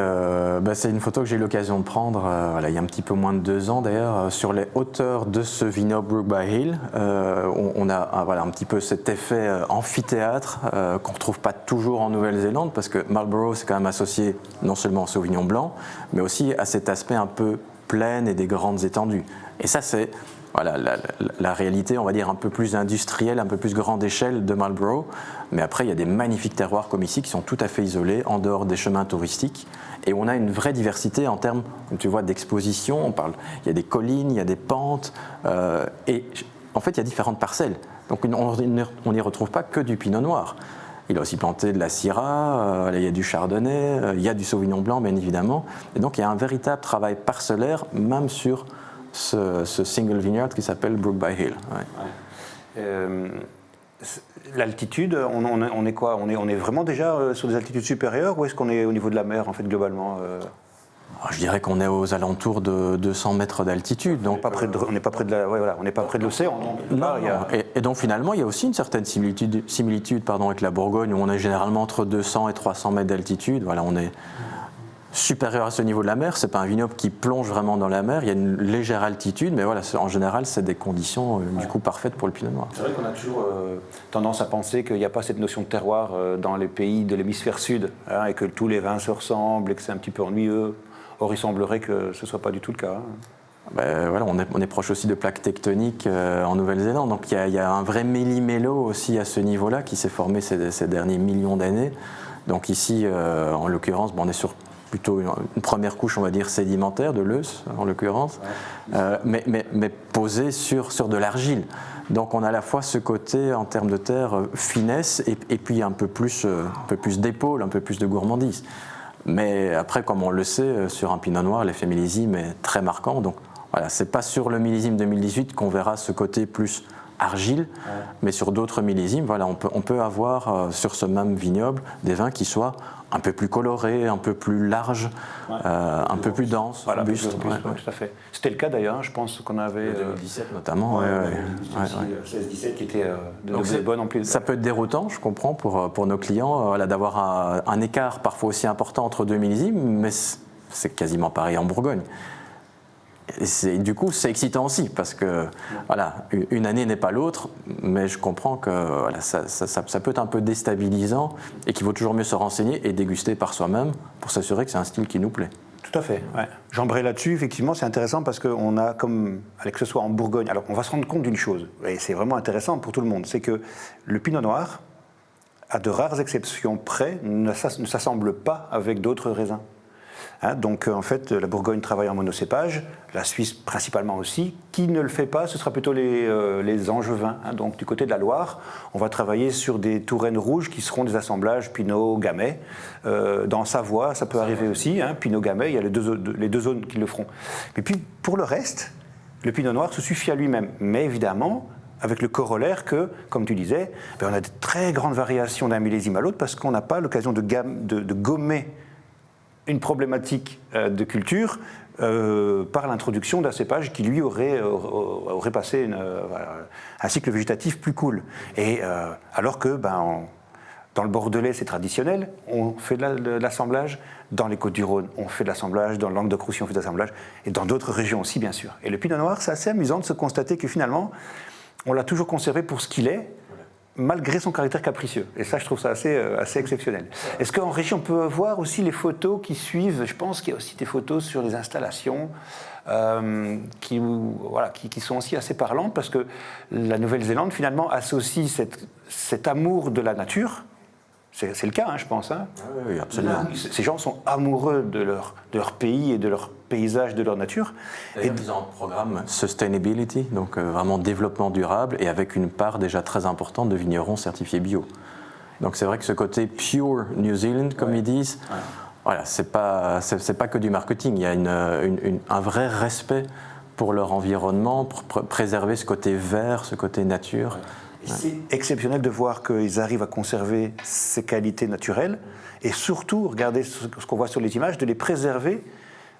c'est une photo que j'ai eu l'occasion de prendre il y a un petit peu moins de 2 ans d'ailleurs, sur les hauteurs de ce vignoble Brook by Hill. On a un petit peu cet effet amphithéâtre qu'on ne retrouve pas toujours en Nouvelle-Zélande, parce que Marlborough, c'est quand même associé non seulement au Sauvignon blanc, mais aussi à cet aspect un peu plaine et des grandes étendues. Et ça, c'est la réalité, on va dire, un peu plus industrielle, un peu plus grande échelle de Marlborough. Mais après, il y a des magnifiques terroirs comme ici qui sont tout à fait isolés, en dehors des chemins touristiques. Et on a une vraie diversité en termes, comme tu vois, d'exposition. Il y a des collines, il y a des pentes. Et en fait, il y a différentes parcelles. Donc on n'y retrouve pas que du pinot noir. Il a aussi planté de la Syrah, il y a du Chardonnay, il y a du Sauvignon blanc, bien évidemment. Et donc il y a un véritable travail parcellaire, même sur ce single vineyard qui s'appelle Brook by Hill. Ouais. L'altitude, on est quoi? On est vraiment déjà sur des altitudes supérieures, ou est-ce qu'on est au niveau de la mer, en fait, globalement? Je dirais qu'on est aux alentours de 200 mètres d'altitude. Donc on n'est pas près de l'océan. Et donc finalement, il y a aussi une certaine similitude avec la Bourgogne, où on est généralement entre 200 et 300 mètres d'altitude. Voilà, on est supérieur à ce niveau de la mer. C'est pas un vignoble qui plonge vraiment dans la mer. Il y a une légère altitude, mais voilà, en général, c'est des conditions du coup parfaites pour le pinot noir. C'est vrai qu'on a toujours tendance à penser qu'il n'y a pas cette notion de terroir dans les pays de l'hémisphère sud, hein, et que tous les vins se ressemblent et que c'est un petit peu ennuyeux. Or, il semblerait que ce ne soit pas du tout le cas. On est proche aussi de plaques tectoniques en Nouvelle-Zélande, donc il y a un vrai méli-mélo aussi à ce niveau-là qui s'est formé ces derniers millions d'années. Donc ici, en l'occurrence, on est sur plutôt une première couche, on va dire, sédimentaire, de l'euse en l'occurrence, mais posée sur de l'argile. Donc on a à la fois ce côté, en termes de terre, finesse, et puis un peu plus d'épaule, un peu plus de gourmandise. Mais après, comme on le sait, sur un pinot noir, l'effet millésime est très marquant. Donc voilà, c'est pas sur le millésime 2018 qu'on verra ce côté plus argile, mais sur d'autres millésimes, on peut avoir sur ce même vignoble des vins qui soient un peu plus colorés, un peu plus larges, un peu plus denses, robustes. Tout à fait. C'était le cas d'ailleurs, je pense qu'on avait... 2017 notamment. 16-17 qui était de bonne amplitude. Ça peut être déroutant, je comprends, pour nos clients, d'avoir un écart parfois aussi important entre 2 millésimes, mais c'est quasiment pareil en Bourgogne. Du coup, c'est excitant aussi, parce que une année n'est pas l'autre, mais je comprends que ça peut être un peu déstabilisant et qu'il vaut toujours mieux se renseigner et déguster par soi-même pour s'assurer que c'est un style qui nous plaît. Tout à fait. Ouais. J'embraye là-dessus, effectivement, c'est intéressant parce qu'on a, que ce soit en Bourgogne, alors on va se rendre compte d'une chose, et c'est vraiment intéressant pour tout le monde, c'est que le pinot noir, à de rares exceptions près, ne s'assemble pas avec d'autres raisins. Hein, donc en fait, la Bourgogne travaille en monocépage, la Suisse principalement aussi. Qui ne le fait pas, ce sera plutôt les Angevins. Hein, donc du côté de la Loire, on va travailler sur des Touraines rouges qui seront des assemblages Pinot-Gamay. Dans Savoie, ça peut arriver aussi, hein, Pinot-Gamay, il y a les deux zones qui le feront. Et puis pour le reste, le Pinot Noir se suffit à lui-même. Mais évidemment, avec le corollaire que, comme tu disais, on a de très grandes variations d'un millésime à l'autre parce qu'on n'a pas l'occasion de gommer une problématique de culture par l'introduction d'un cépage qui, lui, aurait passé un cycle végétatif plus cool. Et alors que, dans le Bordelais, c'est traditionnel, on fait de l'assemblage. Dans les Côtes-du-Rhône, on fait de l'assemblage. Dans le Languedoc-Roussillon, on fait de l'assemblage. Et dans d'autres régions aussi, bien sûr. Et le Pinot Noir, c'est assez amusant de se constater que, finalement, on l'a toujours conservé pour ce qu'il est, malgré son caractère capricieux. Et ça, je trouve ça assez exceptionnel. Est-ce qu'en régie, on peut voir aussi les photos qui suivent? Je pense qu'il y a aussi des photos sur les installations qui sont aussi assez parlantes, parce que la Nouvelle-Zélande, finalement, associe cet amour de la nature. C'est le cas, je pense. Oui, absolument. Ces gens sont amoureux de leur pays et de leur paysage, de leur nature. Et ils ont un programme Sustainability, donc vraiment développement durable, et avec une part déjà très importante de vignerons certifiés bio. Donc c'est vrai que ce côté pure New Zealand, comme ils disent, voilà, c'est pas que du marketing. Il y a un vrai respect pour leur environnement, pour préserver ce côté vert, ce côté nature. C'est exceptionnel de voir qu'ils arrivent à conserver ces qualités naturelles et surtout, regardez ce qu'on voit sur les images, de les préserver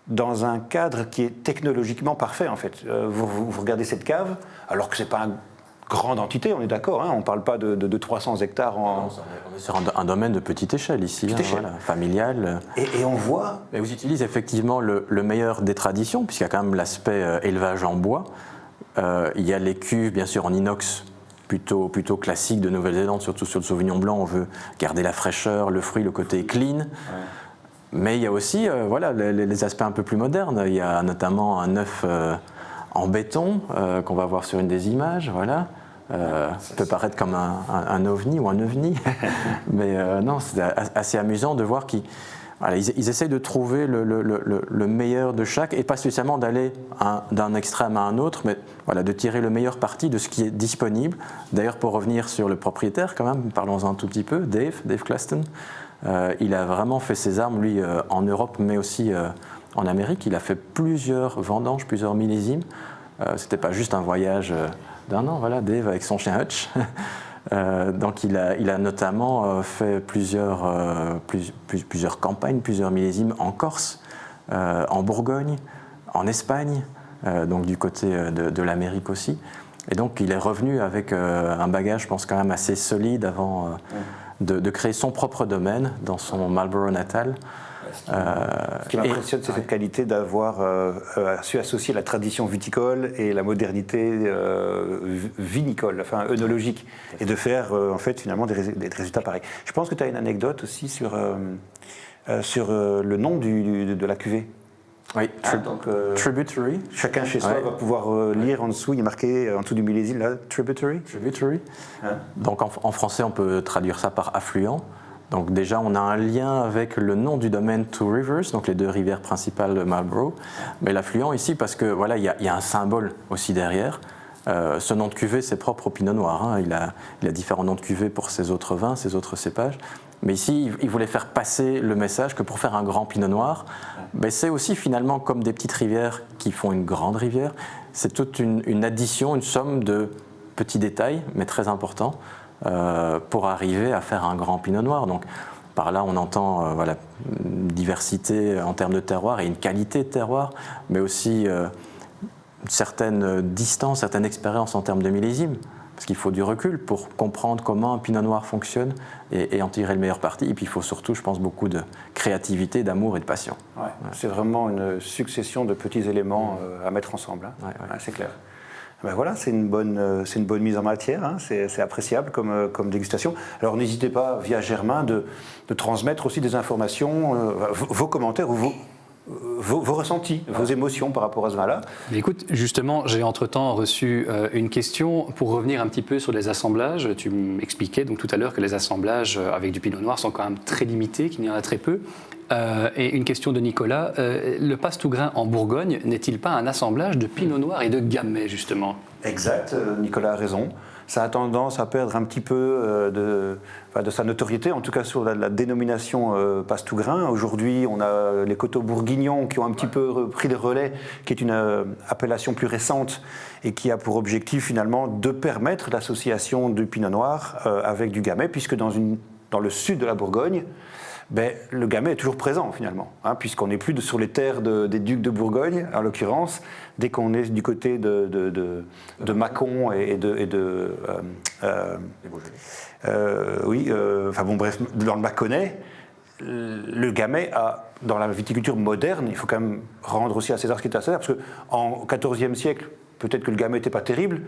dans un cadre qui est technologiquement parfait en fait. Vous regardez cette cave, alors que ce n'est pas une grande entité, on est d'accord, on ne parle pas de 300 hectares en... Non, on est sur un domaine de petite échelle ici, voilà, familial. Et on voit... Mais vous utilisez effectivement le meilleur des traditions, puisqu'il y a quand même l'aspect élevage en bois. Il y a les cuves, bien sûr, en inox, plutôt classique de Nouvelle-Zélande, surtout sur le Sauvignon blanc, on veut garder la fraîcheur, le fruit, le côté clean. Mais il y a aussi les aspects un peu plus modernes. Il y a notamment un œuf en béton qu'on va voir sur une des images. Voilà. Ça peut paraître comme un ovni ou un ovni, mais non, c'est assez amusant de voir qu'ils essayent de trouver le meilleur de chaque, et pas spécialement d'aller d'un extrême à un autre, mais de tirer le meilleur parti de ce qui est disponible. D'ailleurs, pour revenir sur le propriétaire, quand même, parlons-en un tout petit peu, Dave Claston, il a vraiment fait ses armes, lui, en Europe, mais aussi en Amérique. Il a fait plusieurs vendanges, plusieurs millésimes. C'était pas juste un voyage d'un an, voilà, Dave avec son chien Hutch. Donc il a notamment fait plusieurs campagnes, plusieurs millésimes en Corse, en Bourgogne, en Espagne, donc du côté de l'Amérique aussi. Et donc il est revenu avec un bagage, je pense, quand même assez solide avant de créer son propre domaine dans son Marlborough natal. Ce qui m'impressionne, c'est cette qualité d'avoir su associer la tradition viticole et la modernité vinicole, enfin œnologique, et de faire en fait finalement des résultats pareils. Je pense que tu as une anecdote aussi sur le nom de la cuvée. Oui, Tributary. Chacun chez soi va pouvoir lire en dessous, il est marqué en dessous du millésime, là, Tributary. Donc en français, on peut traduire ça par affluent. Donc déjà, on a un lien avec le nom du domaine Two Rivers, donc les deux rivières principales de Marlborough. Mais l'affluent ici, parce que voilà, il y a un symbole aussi derrière. Ce nom de cuvée, c'est propre au Pinot Noir. Il a différents noms de cuvée pour ses autres vins, ses autres cépages. Mais ici, il voulait faire passer le message que pour faire un grand Pinot Noir, c'est aussi finalement comme des petites rivières qui font une grande rivière. C'est toute une addition, une somme de petits détails, mais très importants, pour arriver à faire un grand Pinot Noir. Donc par là, on entend une diversité en termes de terroir et une qualité de terroir, mais aussi une certaine distance, certaine expérience en termes de millésime, parce qu'il faut du recul pour comprendre comment un Pinot Noir fonctionne et en tirer le meilleur parti. Et puis il faut surtout, je pense, beaucoup de créativité, d'amour et de passion. C'est vraiment une succession de petits éléments à mettre ensemble. C'est clair. Ben voilà, c'est une bonne mise en matière, c'est appréciable comme dégustation. Alors n'hésitez pas, via Germain, de transmettre aussi des informations, vos commentaires ou vos ressentis, vos émotions par rapport à ce vin-là. Écoute, justement, j'ai entre-temps reçu une question pour revenir un petit peu sur les assemblages. Tu m'expliquais donc tout à l'heure que les assemblages avec du Pinot Noir sont quand même très limités, qu'il y en a très peu. Et une question de Nicolas, le Passe-tout-Grain en Bourgogne n'est-il pas un assemblage de Pinot Noir et de Gamay, justement? Exact, Nicolas a raison. Ça a tendance à perdre un petit peu de sa notoriété, en tout cas sur la dénomination Passe-tout-Grain. Aujourd'hui, on a les coteaux bourguignons qui ont un petit peu pris le relais, qui est une appellation plus récente et qui a pour objectif finalement de permettre l'association du Pinot Noir avec du Gamay, puisque dans le sud de la Bourgogne, le Gamay est toujours présent finalement, puisqu'on n'est plus sur les terres des ducs de Bourgogne, en l'occurrence, dès qu'on est du côté de Mâcon et de dans le Mâconnais, le Gamay dans la viticulture moderne, il faut quand même rendre aussi à César ce qui est à César, parce qu'en XIVe siècle, peut-être que le Gamay n'était pas terrible,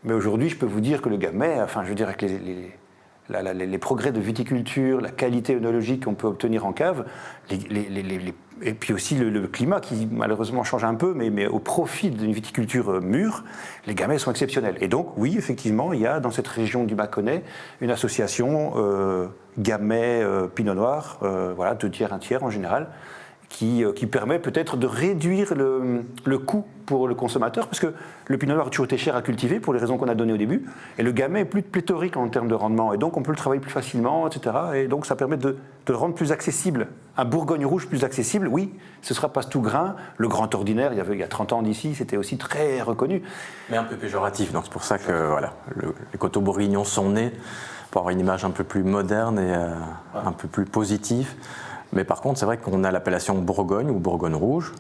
Mais aujourd'hui, je peux vous dire que le Gamay, enfin, je veux dire, avec les progrès de viticulture, la qualité œnologique qu'on peut obtenir en cave, et puis aussi le climat qui malheureusement change un peu, mais au profit d'une viticulture mûre, les Gamay sont exceptionnels. Et donc, oui, effectivement, il y a dans cette région du Mâconnais une association Gamay Pinot Noir, voilà, 2 tiers, 1 tiers en général, qui permet peut-être de réduire le coût pour le consommateur, parce que le Pinot Noir a toujours été cher à cultiver pour les raisons qu'on a données au début, et le Gamay est plus pléthorique en termes de rendement, et donc on peut le travailler plus facilement, etc. Et donc ça permet de le rendre plus accessible. Un Bourgogne rouge plus accessible, oui, ce ne sera pas tout grain. Le Grand Ordinaire, il y a 30 ans d'ici, c'était aussi très reconnu. Mais un peu péjoratif, donc c'est pour ça que voilà, les coteaux bourguignons sont nés pour avoir une image un peu plus moderne et un peu plus positive. Mais par contre, c'est vrai qu'on a l'appellation Bourgogne ou Bourgogne rouge,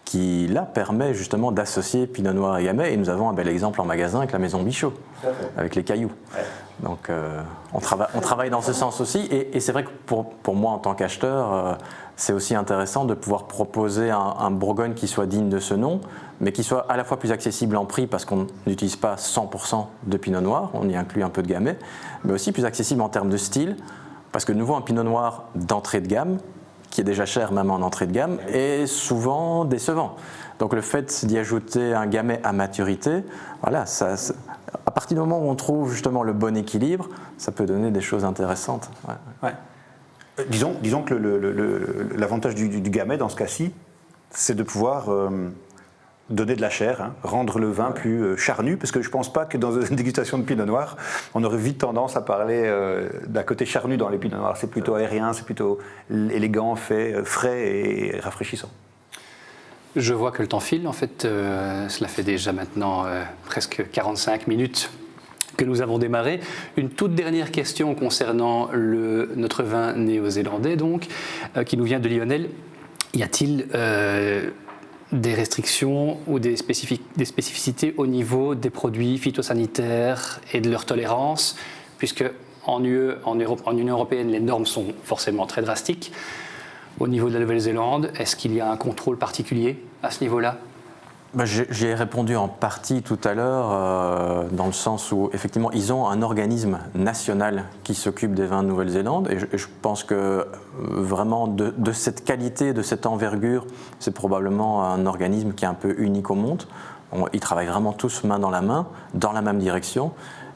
qui là permet justement d'associer Pinot Noir et Gamay, et nous avons un bel exemple en magasin avec la maison Bichot, avec les cailloux. Ouais. Donc on travaille dans ce sens aussi, et c'est vrai que pour moi en tant qu'acheteur, c'est aussi intéressant de pouvoir proposer un Bourgogne qui soit digne de ce nom, mais qui soit à la fois plus accessible en prix parce qu'on n'utilise pas 100% de Pinot Noir, on y inclut un peu de Gamay, mais aussi plus accessible en termes de style, parce que de nouveau un Pinot Noir d'entrée de gamme, qui est déjà cher même en entrée de gamme, est souvent décevant. Donc le fait d'y ajouter un Gamay à maturité, voilà, à partir du moment où on trouve justement le bon équilibre, ça peut donner des choses intéressantes. Ouais. Ouais. Disons que l'avantage du Gamay dans ce cas-ci, c'est de pouvoir donner de la chair, hein, rendre le vin plus charnu, parce que je ne pense pas que dans une dégustation de Pinot Noir, on aurait vite tendance à parler d'un côté charnu dans les Pinot Noirs. C'est plutôt aérien, c'est plutôt élégant, frais et rafraîchissant. Je vois que le temps file. En fait, cela fait déjà maintenant presque 45 minutes que nous avons démarré. Une toute dernière question concernant notre vin néo-zélandais, donc, qui nous vient de Lionel. Y a-t-il des restrictions ou des spécificités au niveau des produits phytosanitaires et de leur tolérance, puisque en Union européenne, les normes sont forcément très drastiques. Au niveau de la Nouvelle-Zélande, est-ce qu'il y a un contrôle particulier à ce niveau-là ? J'y ai répondu en partie tout à l'heure, dans le sens où effectivement ils ont un organisme national qui s'occupe des vins de Nouvelle-Zélande, et je pense que vraiment de cette qualité, de cette envergure, c'est probablement un organisme qui est un peu unique au monde. Ils travaillent vraiment tous main dans la même direction.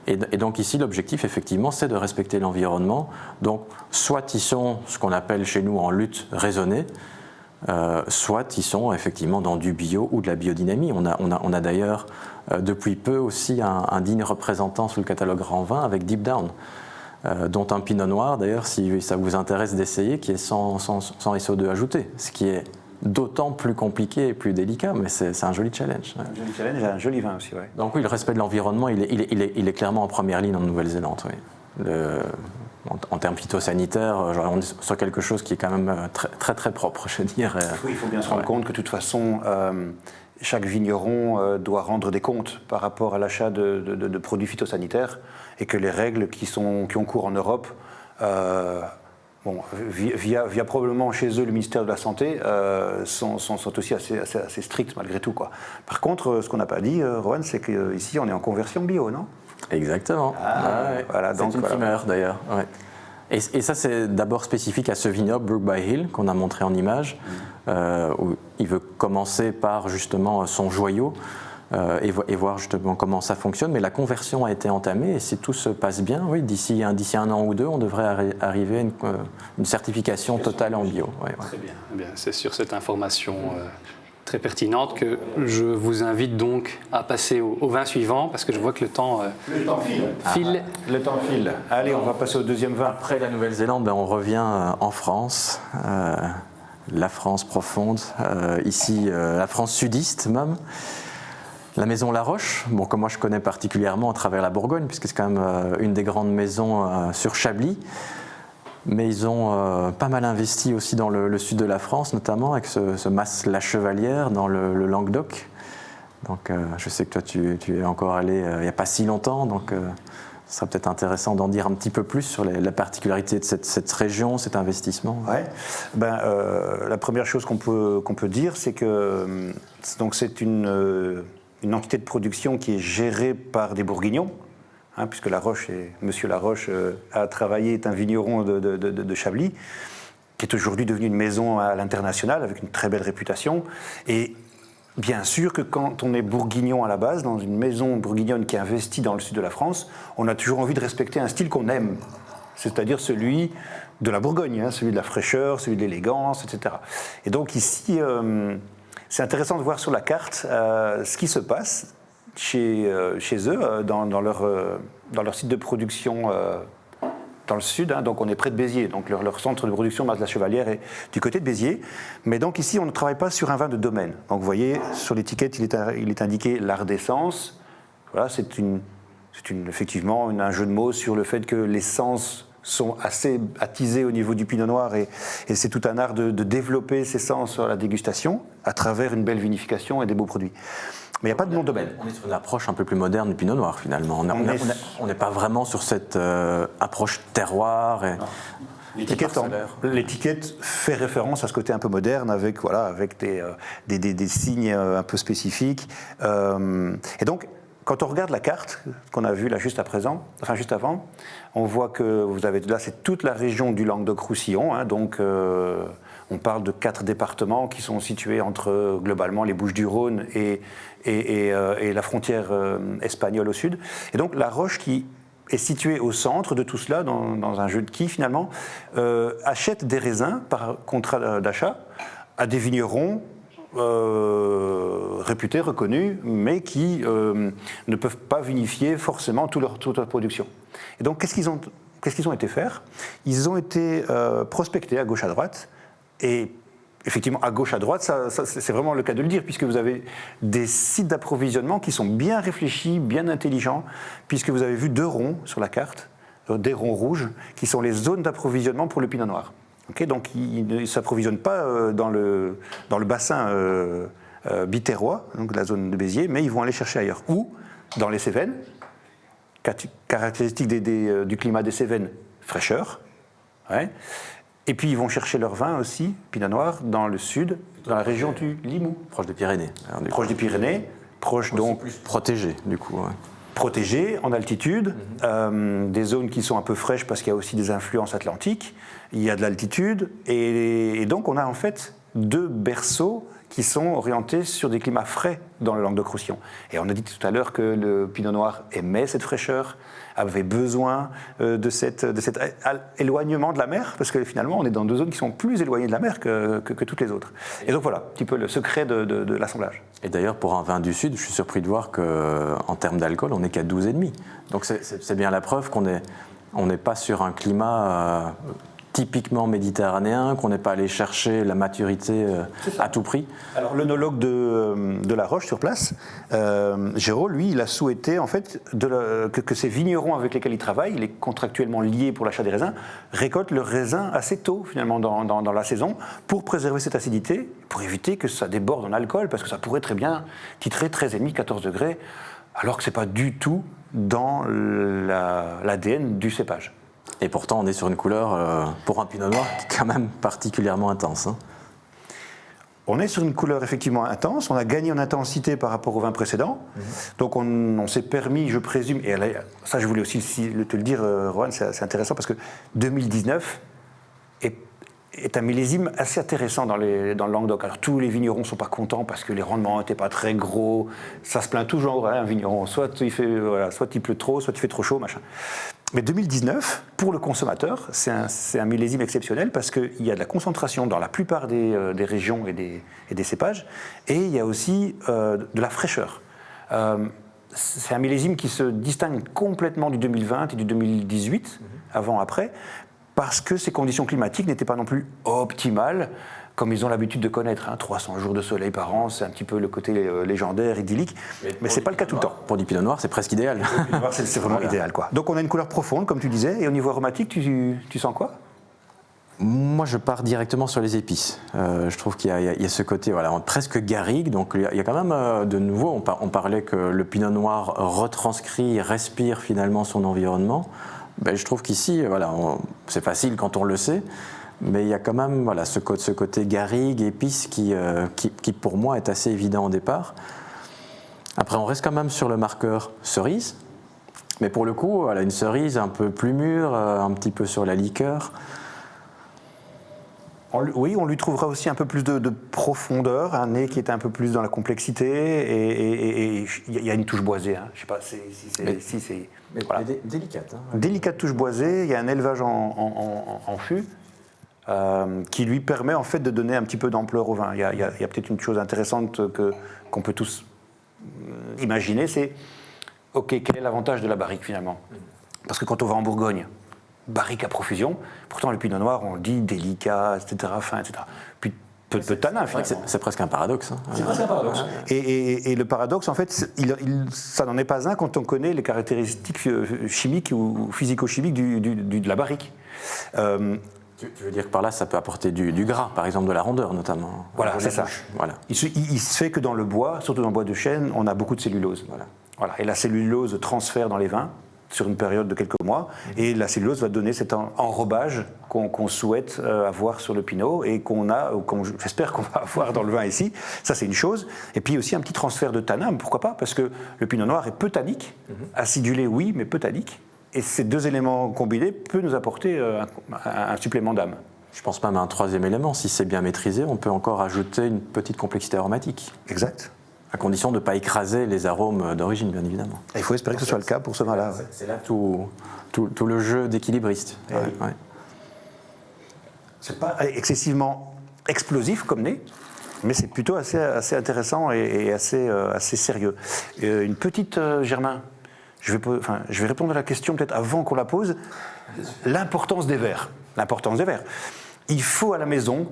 Et donc ici, l'objectif, effectivement, c'est de respecter l'environnement. Donc, soit ils sont ce qu'on appelle chez nous en lutte raisonnée, soit ils sont effectivement dans du bio ou de la biodynamie. On a d'ailleurs depuis peu aussi un digne représentant sous le catalogue Grand Vin avec Deep Down, dont un Pinot Noir, d'ailleurs, si ça vous intéresse d'essayer, qui est sans SO2 ajouté, ce qui est d'autant plus compliqué et plus délicat, mais c'est un joli challenge. Un joli challenge et un joli vin aussi, oui. Donc oui, le respect de l'environnement, il est clairement en première ligne en Nouvelle-Zélande, oui. En termes phytosanitaires, on est sur quelque chose qui est quand même très très, très propre, je dirais. Oui, il faut bien se rendre compte que de toute façon, chaque vigneron doit rendre des comptes par rapport à l'achat de produits phytosanitaires, et que les règles qui ont cours en Europe, via probablement chez eux le ministère de la Santé, sont aussi assez strictes malgré tout, quoi. Par contre, ce qu'on n'a pas dit, Rowan, c'est qu'ici on est en conversion bio, non ? Exactement. Ouais. Voilà, c'est une primeur d'ailleurs. Ouais. Et ça, c'est d'abord spécifique à ce vignoble, Brook by Hill, qu'on a montré en image, où il veut commencer par justement son joyau et voir justement comment ça fonctionne. Mais la conversion a été entamée, et si tout se passe bien, oui, d'ici un an ou deux, on devrait arriver à une certification totale en bio. Ouais. Très bien. Eh bien, c'est sur cette information très pertinente que je vous invite donc à passer au vin suivant, parce que je vois que le temps file. Le temps file. Allez, on va passer au deuxième vin. Après la Nouvelle-Zélande, on revient en France, la France profonde, ici la France sudiste même. La maison La Roche, que moi je connais particulièrement à travers la Bourgogne, puisque c'est quand même une des grandes maisons sur Chablis. Mais ils ont pas mal investi aussi dans le sud de la France, notamment avec ce Mas La Chevalière dans le Languedoc. Donc je sais que toi tu es encore allé il n'y a pas si longtemps, donc ce serait peut-être intéressant d'en dire un petit peu plus sur la particularité de cette région, cet investissement. Ouais. La première chose qu'on peut dire, c'est que c'est une une entité de production qui est gérée par des Bourguignons, puisque Monsieur Laroche a travaillé, est un vigneron de Chablis, qui est aujourd'hui devenu une maison à l'international avec une très belle réputation. Et bien sûr que quand on est bourguignon à la base, dans une maison bourguignonne qui investit dans le sud de la France, on a toujours envie de respecter un style qu'on aime, c'est-à-dire celui de la Bourgogne, celui de la fraîcheur, celui de l'élégance, etc. Et donc ici, c'est intéressant de voir sur la carte ce qui se passe chez eux, dans leur site de production dans le sud, donc on est près de Béziers, donc leur centre de production Mas-la-Chevalière est du côté de Béziers, mais donc ici on ne travaille pas sur un vin de domaine. Donc vous voyez, sur l'étiquette il est indiqué l'ardessence. Voilà, c'est effectivement un jeu de mots sur le fait que les sens sont assez attisés au niveau du pinot noir et c'est tout un art de développer ces sens à la dégustation à travers une belle vinification et des beaux produits. Mais il n'y a pas de nom de domaine. On est sur une approche un peu plus moderne du pinot noir finalement. On n'est pas vraiment sur cette approche terroir. L'étiquette fait référence à ce côté un peu moderne avec des signes un peu spécifiques. Et donc, quand on regarde la carte qu'on a vue là juste avant, on voit que vous avez là, c'est toute la région du Languedoc-Roussillon. Donc, on parle de 4 départements qui sont situés entre globalement les Bouches-du-Rhône et la frontière espagnole au sud. Et donc, la Roche qui est située au centre de tout cela, dans un jeu de qui finalement, achète des raisins par contrat d'achat à des vignerons réputés, reconnus, mais qui ne peuvent pas vinifier forcément toute leur production. Et donc, qu'est-ce qu'ils ont été faire ? Ils ont été prospectés à gauche à droite, et effectivement, à gauche à droite, c'est vraiment le cas de le dire, puisque vous avez des sites d'approvisionnement qui sont bien réfléchis, bien intelligents, puisque vous avez vu 2 ronds sur la carte, des ronds rouges, qui sont les zones d'approvisionnement pour le pinot noir. Donc ils ne s'approvisionnent pas dans le bassin biterrois, donc la zone de Béziers, mais ils vont aller chercher ailleurs. Ou dans les Cévennes, caractéristique du climat des Cévennes, fraîcheur. Ouais. Et puis ils vont chercher leur vin aussi, pinot noir, dans le sud, dans la région du Limoux. Proche des Pyrénées. Proche des Pyrénées, proche donc... Plus protégé du coup. Ouais. Protégés, en altitude, des zones qui sont un peu fraîches parce qu'il y a aussi des influences atlantiques, il y a de l'altitude, et donc on a en fait 2 berceaux qui sont orientés sur des climats frais dans le Languedoc-Roussillon. Et on a dit tout à l'heure que le pinot noir aimait cette fraîcheur, avait besoin de cet éloignement de la mer, parce que finalement on est dans 2 zones qui sont plus éloignées de la mer que toutes les autres. Et donc voilà, un petit peu le secret de l'assemblage. Et d'ailleurs, pour un vin du Sud, je suis surpris de voir qu'en termes d'alcool, on n'est qu'à 12,5. Donc c'est bien la preuve qu'on n'est pas sur un climat typiquement méditerranéen, qu'on n'est pas allé chercher la maturité à tout prix. Alors l'œnologue de la Roche sur place, Géraud, lui, il a souhaité en fait que ces vignerons avec lesquels il travaille, il est contractuellement lié pour l'achat des raisins, récoltent le raisin assez tôt finalement dans la saison pour préserver cette acidité, pour éviter que ça déborde en alcool, parce que ça pourrait très bien titrer 13,5, 14 degrés, alors que ce n'est pas du tout dans l'ADN du cépage. Et pourtant, on est sur une couleur, pour un pinot noir, qui est quand même particulièrement intense. On est sur une couleur effectivement intense, on a gagné en intensité par rapport au vin précédent. Donc on s'est permis, je présume, et ça je voulais aussi te le dire, Rohan, c'est intéressant parce que 2019 est un millésime assez intéressant dans le Languedoc. Alors tous les vignerons ne sont pas contents parce que les rendements n'étaient pas très gros, ça se plaint toujours, un vigneron, soit il pleut trop, soit il fait trop chaud, machin. Mais 2019, pour le consommateur, c'est un millésime exceptionnel parce qu'il y a de la concentration dans la plupart des régions et des cépages, et il y a aussi de la fraîcheur. C'est un millésime qui se distingue complètement du 2020 et du 2018, avant-après, parce que ces conditions climatiques n'étaient pas non plus optimales, comme ils ont l'habitude de connaître. 300 jours de soleil par an, c'est un petit peu le côté légendaire, idyllique, mais ce n'est pas le cas tout le temps. Pour du pinot noir, c'est presque idéal. Pour du pinot noir, c'est vraiment idéal, quoi. Donc on a une couleur profonde, comme tu disais, et au niveau aromatique, tu sens quoi ? Moi, je pars directement sur les épices. Je trouve qu'il y a ce côté presque garrigue. Donc, il y a quand même, de nouveau, on parlait que le pinot noir retranscrit, respire finalement son environnement. Je trouve qu'ici, c'est facile quand on le sait, mais il y a quand même ce côté garrigue, épice qui pour moi est assez évident au départ. Après, on reste quand même sur le marqueur cerise, mais pour le coup, voilà, une cerise un peu plus mûre, un petit peu sur la liqueur. Oui, on lui trouvera aussi un peu plus de profondeur, un nez qui est un peu plus dans la complexité, et il y a une touche boisée. Hein. Je ne sais pas si c'est... Voilà. Délicate. Hein. Délicate touche boisée, il y a un élevage en fût qui lui permet en fait de donner un petit peu d'ampleur au vin. Il y a peut-être une chose intéressante qu'on peut tous imaginer, c'est ok, quel est l'avantage de la barrique finalement? Parce que quand on va en Bourgogne, barrique à profusion, pourtant le pinot noir on le dit délicat, etc., fin, etc. Puis peu de tanin finalement. C'est presque un paradoxe. Hein. C'est presque un paradoxe. Et le paradoxe en fait, ça n'en est pas un quand on connaît les caractéristiques chimiques ou physico-chimiques de la barrique. Tu veux dire que par là, ça peut apporter du gras, par exemple de la rondeur notamment. Voilà, c'est ça. Voilà. Il se fait que dans le bois, surtout dans le bois de chêne, on a beaucoup de cellulose. Voilà. Et la cellulose transfère dans les vins sur une période de quelques mois, et la cellulose va donner cet enrobage qu'on souhaite avoir sur le pinot et j'espère qu'on va avoir dans le vin ici. Ça, c'est une chose. Et puis aussi un petit transfert de tanin, pourquoi pas? Parce que le pinot noir est peu tannique, acidulé oui, mais peu tannique. Et ces deux éléments combinés peuvent nous apporter un supplément d'âme. Je pense même à un troisième élément. Si c'est bien maîtrisé, on peut encore ajouter une petite complexité aromatique. Exact. À condition de ne pas écraser les arômes d'origine, bien évidemment. Et il faut espérer que ce soit le cas pour ce vin-là. Ouais. C'est là tout le jeu d'équilibriste. Ouais. Ouais. C'est pas excessivement explosif comme nez, mais c'est plutôt assez intéressant et assez sérieux. Une petite, Germain, je vais répondre à la question peut-être avant qu'on la pose. L'importance des verres. L'importance des verres. Il faut à la maison,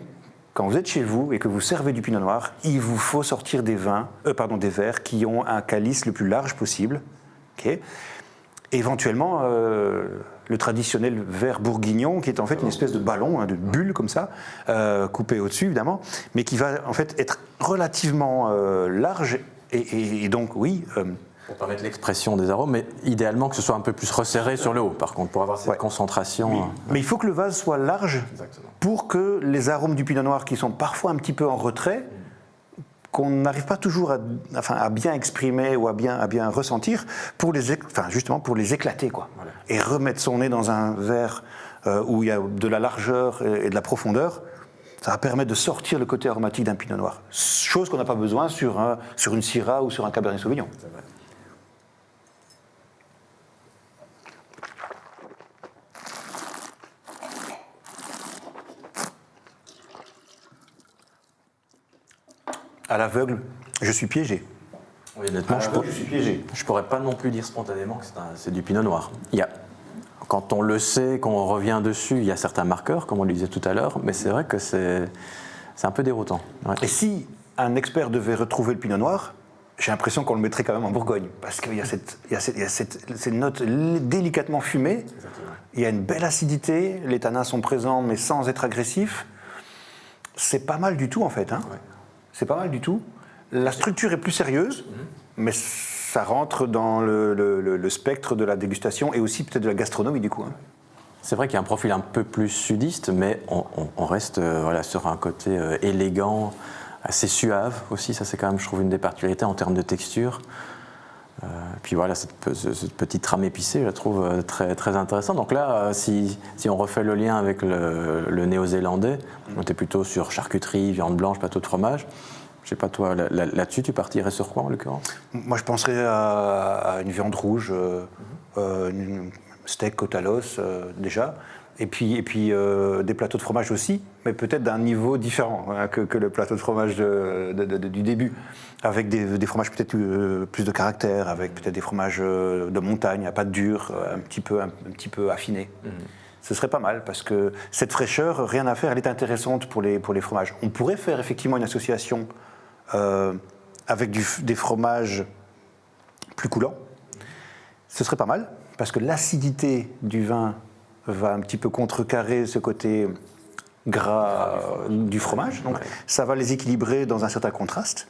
quand vous êtes chez vous et que vous servez du pinot noir, il vous faut sortir des verres qui ont un calice le plus large possible. Okay. Éventuellement, le traditionnel verre bourguignon, qui est en fait une espèce de ballon, de bulle comme ça, coupé au-dessus évidemment, mais qui va en fait être relativement large et donc oui. Pour permettre l'expression des arômes, mais idéalement que ce soit un peu plus resserré sur le haut, par contre, pour avoir cette concentration. Oui. Mais il faut que le vase soit large. Exactement. Pour que les arômes du pinot noir, qui sont parfois un petit peu en retrait, qu'on n'arrive pas toujours à bien exprimer ou à bien ressentir, justement pour les éclater, quoi. Voilà. Et remettre son nez dans un verre où il y a de la largeur et de la profondeur, ça va permettre de sortir le côté aromatique d'un pinot noir. Chose qu'on n'a pas besoin sur une Syrah ou sur un Cabernet Sauvignon. C'est vrai. À l'aveugle, je suis piégé. Oui, honnêtement, je suis piégé. Je pourrais pas non plus dire spontanément que c'est du pinot noir. Quand on le sait, quand on revient dessus, il y a certains marqueurs, comme on le disait tout à l'heure, mais c'est vrai que c'est un peu déroutant. Ouais. Et si un expert devait retrouver le pinot noir, j'ai l'impression qu'on le mettrait quand même en Bourgogne, parce qu'il y a cette note délicatement fumée. Exactement. Il y a une belle acidité, les tanins sont présents, mais sans être agressifs. C'est pas mal du tout en fait. Hein. Ouais. C'est pas mal du tout. La structure est plus sérieuse, mais ça rentre dans le spectre de la dégustation et aussi peut-être de la gastronomie du coup. Hein. C'est vrai qu'il y a un profil un peu plus sudiste, mais on reste sur un côté élégant, assez suave aussi. Ça, c'est quand même, je trouve, une des particularités en termes de texture. Puis voilà, cette petite trame épicée, je la trouve très, très intéressante. Donc là, si on refait le lien avec le néo-zélandais, on était plutôt sur charcuterie, viande blanche, plateau de fromage. Je sais pas, toi, là-dessus, tu partirais sur quoi en l'occurrence? Moi, je penserais à une viande rouge, une steak côte à l'os déjà, et puis des plateaux de fromage aussi, mais peut-être d'un niveau différent que le plateau de fromage du début, avec des fromages peut-être plus de caractère, avec peut-être des fromages de montagne à pâte dure, un petit peu affinés. Ce serait pas mal, parce que cette fraîcheur, rien à faire, elle est intéressante pour les fromages. On pourrait faire effectivement une association avec des fromages plus coulants. Ce serait pas mal, parce que l'acidité du vin va un petit peu contrecarrer ce côté gras du fromage. Donc ça va les équilibrer dans un certain contraste.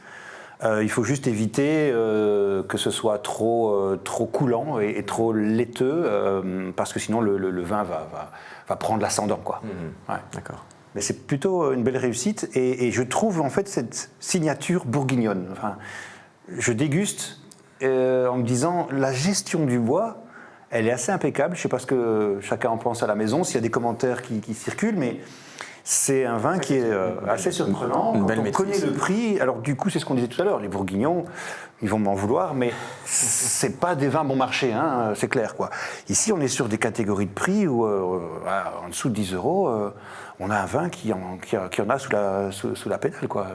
Il faut juste éviter que ce soit trop coulant et trop laiteux, parce que sinon le vin va prendre l'ascendant, quoi. Ouais. D'accord. Mais c'est plutôt une belle réussite, et je trouve en fait cette signature bourguignonne. Enfin, je déguste en me disant la gestion du bois, elle est assez impeccable. Je ne sais pas ce que chacun en pense à la maison, s'il y a des commentaires qui circulent, mais c'est un vin qui est assez surprenant. Une belle Quand on maîtrise. connaît le prix, alors du coup, c'est ce qu'on disait tout à l'heure, les Bourguignons, ils vont m'en vouloir, mais c'est pas des vins bon marché, hein, c'est clair, quoi. Ici, on est sur des catégories de prix où, en dessous de 10 euros, on a un vin qui en a sous la pédale, quoi.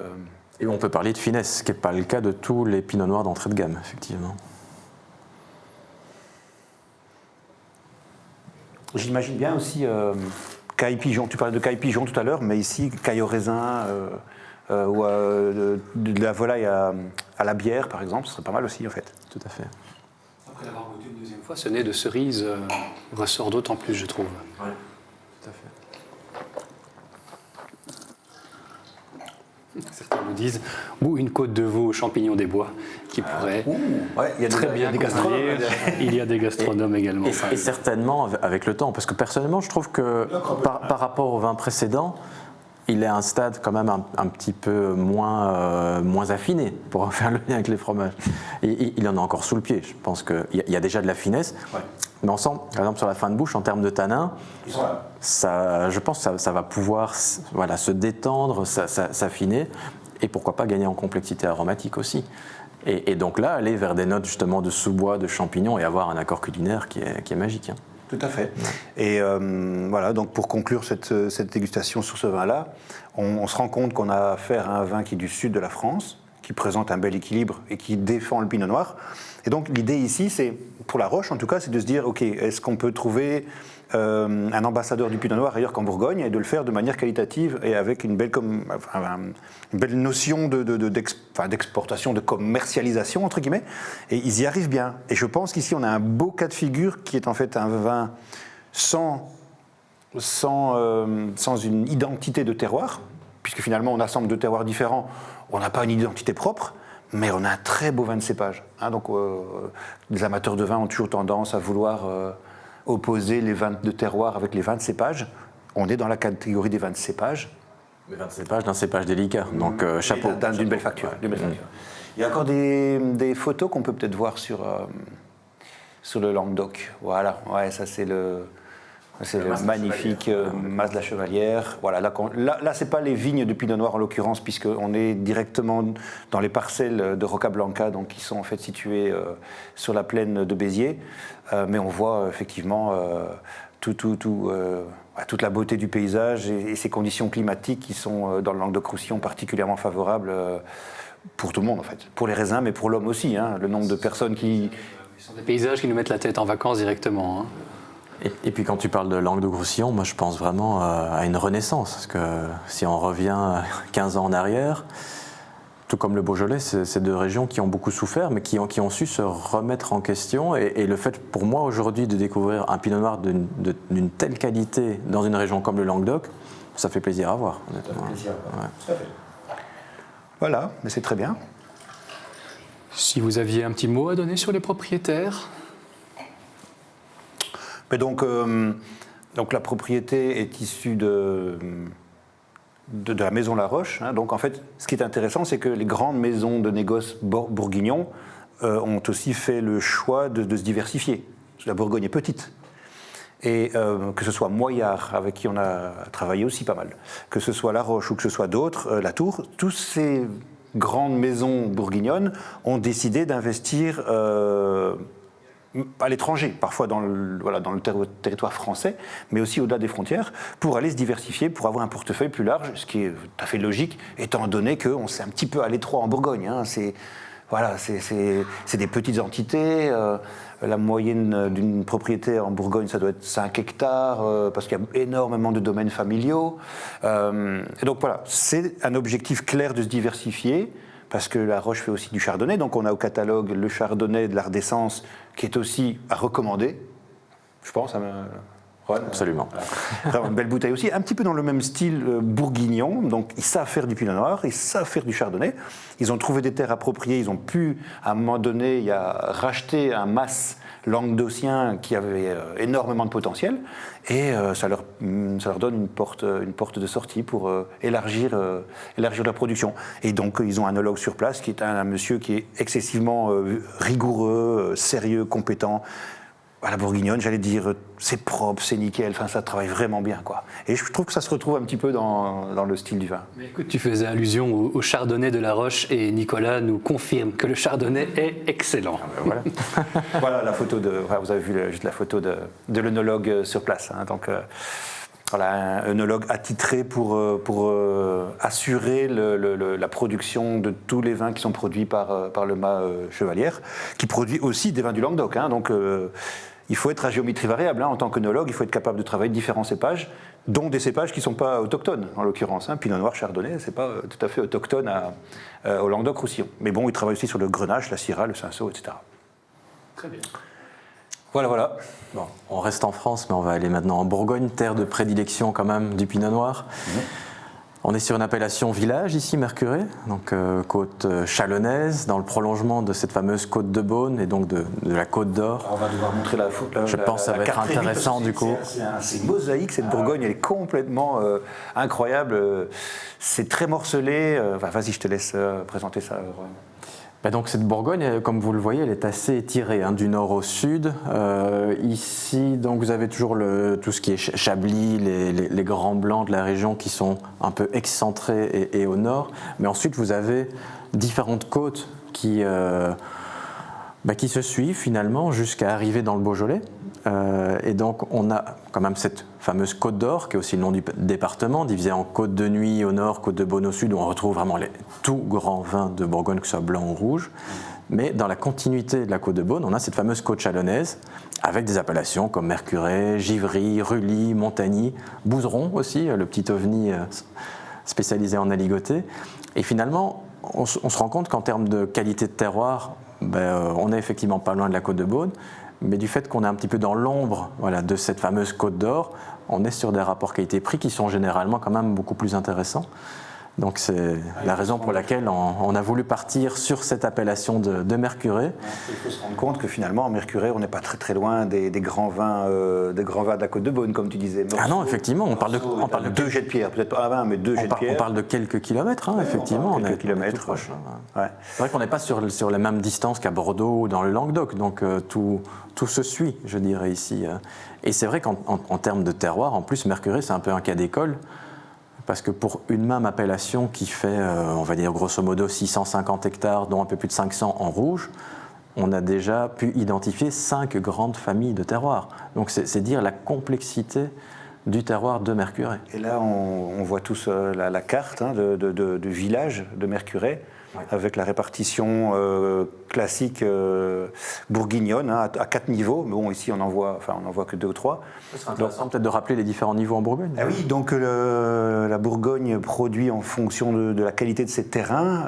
Et on peut parler de finesse, ce qui n'est pas le cas de tous les pinots noirs d'entrée de gamme, effectivement. J'imagine bien aussi caille pigeon. Tu parlais de caille pigeon tout à l'heure, mais ici, caille au raisin ou de la volaille à la bière, par exemple, ce serait pas mal aussi, en fait. Tout à fait. Après l'avoir goûté une deuxième fois, ce nez de cerise ressort d'autant plus, je trouve. Oui, tout à fait. Certains nous disent, ou une côte de veau aux champignons des bois, qui pourrait Ouais, il y a très bien des gastronomes. convenir. Il y a des gastronomes également. Et certainement avec le temps, parce que personnellement, je trouve que par rapport au vin précédent, il est à un stade quand même un petit peu moins affiné, pour faire le lien avec les fromages. Et il en a encore sous le pied. Je pense qu'il y a déjà de la finesse, mais on sent, par exemple, sur la fin de bouche, en termes de tanin, je pense que ça va pouvoir se détendre, s'affiner, et pourquoi pas gagner en complexité aromatique aussi. Et donc là, aller vers des notes justement de sous-bois, de champignons, et avoir un accord culinaire qui est magique. Hein. Tout à fait. Et voilà, donc pour conclure cette dégustation sur ce vin-là, on se rend compte qu'on a affaire à un vin qui est du sud de la France, qui présente un bel équilibre et qui défend le pinot noir. Et donc l'idée ici, c'est, pour la Roche en tout cas, c'est de se dire, ok, est-ce qu'on peut trouver un ambassadeur du pinot noir ailleurs qu'en Bourgogne, et de le faire de manière qualitative et avec une belle notion d'exportation, de commercialisation, entre guillemets, et ils y arrivent bien. Et je pense qu'ici, on a un beau cas de figure qui est en fait un vin sans une identité de terroir, puisque finalement, on assemble deux terroirs différents, on n'a pas une identité propre, mais on a un très beau vin de cépage. Hein, donc, les amateurs de vin ont toujours tendance à vouloir opposer les vins de terroir avec les vins de cépage. On est dans la catégorie des vins de cépage. Les vins de cépage d'un cépage délicat, donc chapeau. D'une belle facture. Il y a encore des photos qu'on peut peut-être voir sur le Languedoc. Voilà, ouais, ça c'est le magnifique Mas de la Chevalière. Voilà, là c'est pas les vignes de Pinot Noir en l'occurrence, puisqu'on est directement dans les parcelles de Roca Blanca, donc qui sont en fait situées sur la plaine de Béziers. Mais on voit effectivement toute la beauté du paysage et ces conditions climatiques qui sont dans le Languedoc-Roussillon particulièrement favorables pour tout le monde en fait. Pour les raisins, mais pour l'homme aussi. Hein, le nombre de personnes qui... Ce sont des paysages qui nous mettent la tête en vacances directement. Hein. Et puis quand tu parles de Languedoc-Roussillon, moi je pense vraiment à une renaissance. Parce que si on revient 15 ans en arrière, tout comme le Beaujolais, c'est deux régions qui ont beaucoup souffert, mais qui ont su se remettre en question. Et le fait pour moi aujourd'hui de découvrir un Pinot Noir d'une telle qualité dans une région comme le Languedoc, ça fait plaisir à voir. Honnêtement. Ça fait plaisir à voir. Tout à fait. Voilà, mais c'est très bien. Si vous aviez un petit mot à donner sur les propriétaires. Mais donc la propriété est issue de la maison La Roche. Hein. Donc en fait, ce qui est intéressant, c'est que les grandes maisons de négoce bourguignons ont aussi fait le choix de se diversifier. La Bourgogne est petite. Et que ce soit Moyard, avec qui on a travaillé aussi pas mal, que ce soit La Roche ou que ce soit d'autres, La Tour, tous ces grandes maisons bourguignonnes ont décidé d'investir à l'étranger, parfois dans le territoire français, mais aussi au-delà des frontières, pour aller se diversifier, pour avoir un portefeuille plus large, ce qui est tout à fait logique, étant donné qu'on s'est un petit peu à l'étroit en Bourgogne. Hein. C'est des petites entités. La moyenne d'une propriété en Bourgogne, ça doit être 5 hectares, parce qu'il y a énormément de domaines familiaux. Et donc voilà, c'est un objectif clair de se diversifier, parce que La Roche fait aussi du chardonnay. Donc on a au catalogue le chardonnay de l'Ardessence, qui est aussi à recommander, je pense, Rhône. Absolument. Vraiment une belle bouteille aussi, un petit peu dans le même style bourguignon. Donc ils savent faire du pinot noir, ils savent faire du chardonnay. Ils ont trouvé des terres appropriées, ils ont pu à un moment donné racheter un mas languedocien qui avait énormément de potentiel, et ça leur donne une porte de sortie pour élargir leur production. Et donc ils ont un œnologue sur place qui est un monsieur qui est excessivement rigoureux, sérieux, compétent. À la bourguignonne, j'allais dire, c'est propre, c'est nickel, enfin ça travaille vraiment bien, quoi. Et je trouve que ça se retrouve un petit peu dans le style du vin. Mais écoute, tu faisais allusion au chardonnay de la Roche et Nicolas nous confirme que le chardonnay est excellent. Voilà, voilà la photo vous avez vu juste la photo de l'œnologue sur place, hein, donc voilà, un œnologue attitré pour assurer la production de tous les vins qui sont produits par le mât Chevalière, qui produit aussi des vins du Languedoc, hein, donc il faut être à géométrie variable, hein, en tant qu'œnologue, il faut être capable de travailler différents cépages, dont des cépages qui ne sont pas autochtones, en l'occurrence. Hein, Pinot Noir, Chardonnay, ce n'est pas tout à fait autochtone au Languedoc-Roussillon. Mais bon, il travaille aussi sur le Grenache, la Syrah, le Cinsault, etc. Très bien. Voilà. Bon, on reste en France, mais on va aller maintenant en Bourgogne, terre de prédilection quand même du Pinot Noir. On est sur une appellation village ici, Mercurey, donc côte chalonnaise, dans le prolongement de cette fameuse côte de Beaune et donc de la côte d'Or. On va devoir montrer la photo. Je pense que ça va être intéressant du coup. C'est mosaïque, cette Bourgogne, elle est complètement incroyable. C'est très morcelé. Vas-y, je te laisse présenter ça, Rohan. Donc cette Bourgogne, comme vous le voyez, elle est assez étirée, hein, du nord au sud. Ici, donc vous avez toujours tout ce qui est Chablis, les grands blancs de la région qui sont un peu excentrés et au nord. Mais ensuite, vous avez différentes côtes qui se suivent finalement jusqu'à arriver dans le Beaujolais. Et donc on a quand même cette fameuse Côte d'Or, qui est aussi le nom du département, divisée en Côte de Nuit au nord, Côte de Beaune au sud, où on retrouve vraiment les tout grands vins de Bourgogne, que ce soit blanc ou rouge. Mais dans la continuité de la Côte de Beaune, on a cette fameuse côte chalonnaise, avec des appellations comme Mercurey, Givry, Rully, Montagny, Bouzeron aussi, le petit ovni spécialisé en aligoté. Et finalement, on se rend compte qu'en termes de qualité de terroir, on est effectivement pas loin de la Côte de Beaune, mais du fait qu'on est un petit peu dans l'ombre de cette fameuse Côte d'Or, on est sur des rapports qualité-prix qui sont généralement quand même beaucoup plus intéressants. Donc c'est la raison pour laquelle on a voulu partir sur cette appellation de Mercurey. Il faut se rendre compte que finalement, en Mercurey, on n'est pas très très loin des grands vins de la Côte de Beaune, comme tu disais. Ah non, effectivement, on parle de deux jets de pierre, peut-être pas 20, mais deux jets de pierre. On parle de quelques kilomètres, hein, effectivement. On quelques kilomètres. Proche, hein. Ouais. C'est vrai qu'on n'est pas sur la même distance qu'à Bordeaux ou dans le Languedoc, donc tout se suit, je dirais, ici. Et c'est vrai qu'en termes de terroir, en plus, Mercurey, c'est un peu un cas d'école. Parce que pour une même appellation qui fait, on va dire grosso modo 650 hectares, dont un peu plus de 500 en rouge, on a déjà pu identifier 5 grandes familles de terroirs. Donc c'est dire la complexité du terroir de Mercurey. Et là, on voit tous la carte du village de Mercurey, avec la répartition classique bourguignonne, à 4 niveaux. Mais bon, ici, on n'en voit que 2 ou 3. C'est intéressant peut-être de rappeler les différents niveaux en Bourgogne. Ah oui, donc la Bourgogne produit en fonction de la qualité de ses terrains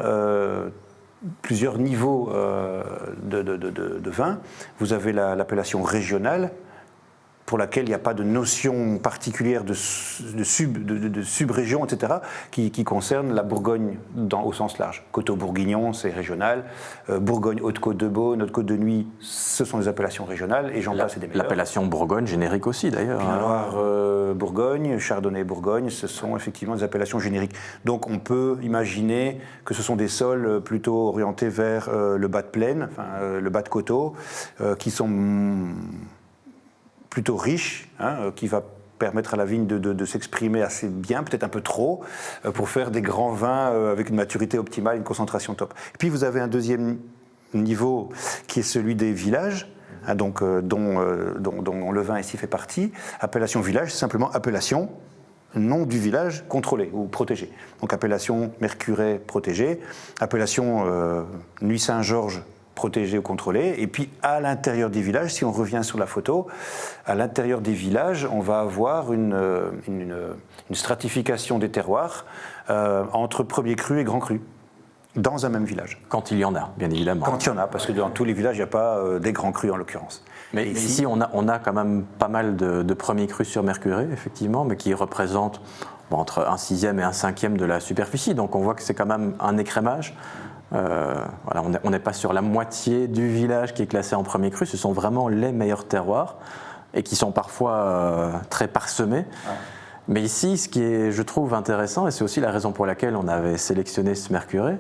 plusieurs niveaux de vin. Vous avez l'appellation régionale, pour laquelle il n'y a pas de notion particulière de sub-région, etc., qui concerne la Bourgogne au sens large. Coteau-Bourguignon, c'est régional. Bourgogne, Haute-Côte de Beaune, Haute-Côte de Nuit, ce sont des appellations régionales, et j'en passe et des meilleures. L'appellation Bourgogne, générique aussi d'ailleurs. Pinot Noir Bourgogne, Chardonnay Bourgogne, ce sont effectivement des appellations génériques. Donc on peut imaginer que ce sont des sols plutôt orientés vers le bas de plaine, le bas de coteau, qui sont plutôt riche, qui va permettre à la vigne de s'exprimer assez bien, peut-être un peu trop, pour faire des grands vins avec une maturité optimale, une concentration top. Et puis vous avez un deuxième niveau qui est celui des villages, dont le vin ici fait partie. Appellation village, c'est simplement appellation, nom du village contrôlé ou protégé. Donc appellation Mercurey protégé, appellation Nuit Saint-Georges protégé ou contrôlé. Et puis à l'intérieur des villages, si on revient sur la photo, à l'intérieur des villages, on va avoir une stratification des terroirs entre premier cru et grand cru. dans un même village. Quand il y en a, bien évidemment. Quand il y en a, parce que dans tous les villages, il n'y a pas des grands crus en l'occurrence. Mais ici, on a quand même pas mal de premiers crus sur Mercurey, effectivement, mais qui représentent entre 1/6 et 1/5 de la superficie. Donc on voit que c'est quand même un écrémage. Voilà, on n'est pas sur la moitié du village qui est classé en premier cru. Ce sont vraiment les meilleurs terroirs et qui sont parfois très parsemés. Ouais. Mais ici, ce qui est, je trouve, intéressant, et c'est aussi la raison pour laquelle on avait sélectionné ce Mercurey,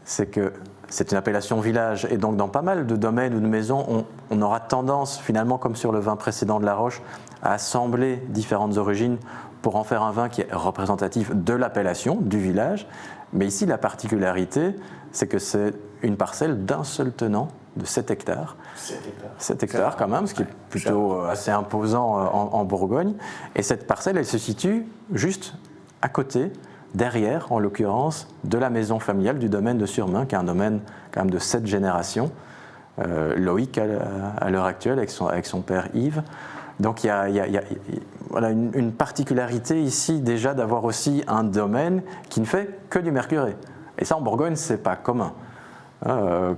c'est que c'est une appellation village, et donc dans pas mal de domaines ou de maisons, on aura tendance, finalement, comme sur le vin précédent de La Roche, à assembler différentes origines pour en faire un vin qui est représentatif de l'appellation, du village. Mais ici, la particularité, c'est que c'est une parcelle d'un seul tenant, de 7 hectares. 7 hectares quand même, ce qui est plutôt assez imposant en Bourgogne. Et cette parcelle, elle se situe juste à côté, derrière, en l'occurrence, de la maison familiale du domaine de Surmain, qui est un domaine quand même de 7 générations. Loïc, à l'heure actuelle, avec son père Yves. Donc il y a voilà, une particularité ici déjà d'avoir aussi un domaine qui ne fait que du Mercurey. Et ça, en Bourgogne, c'est pas commun.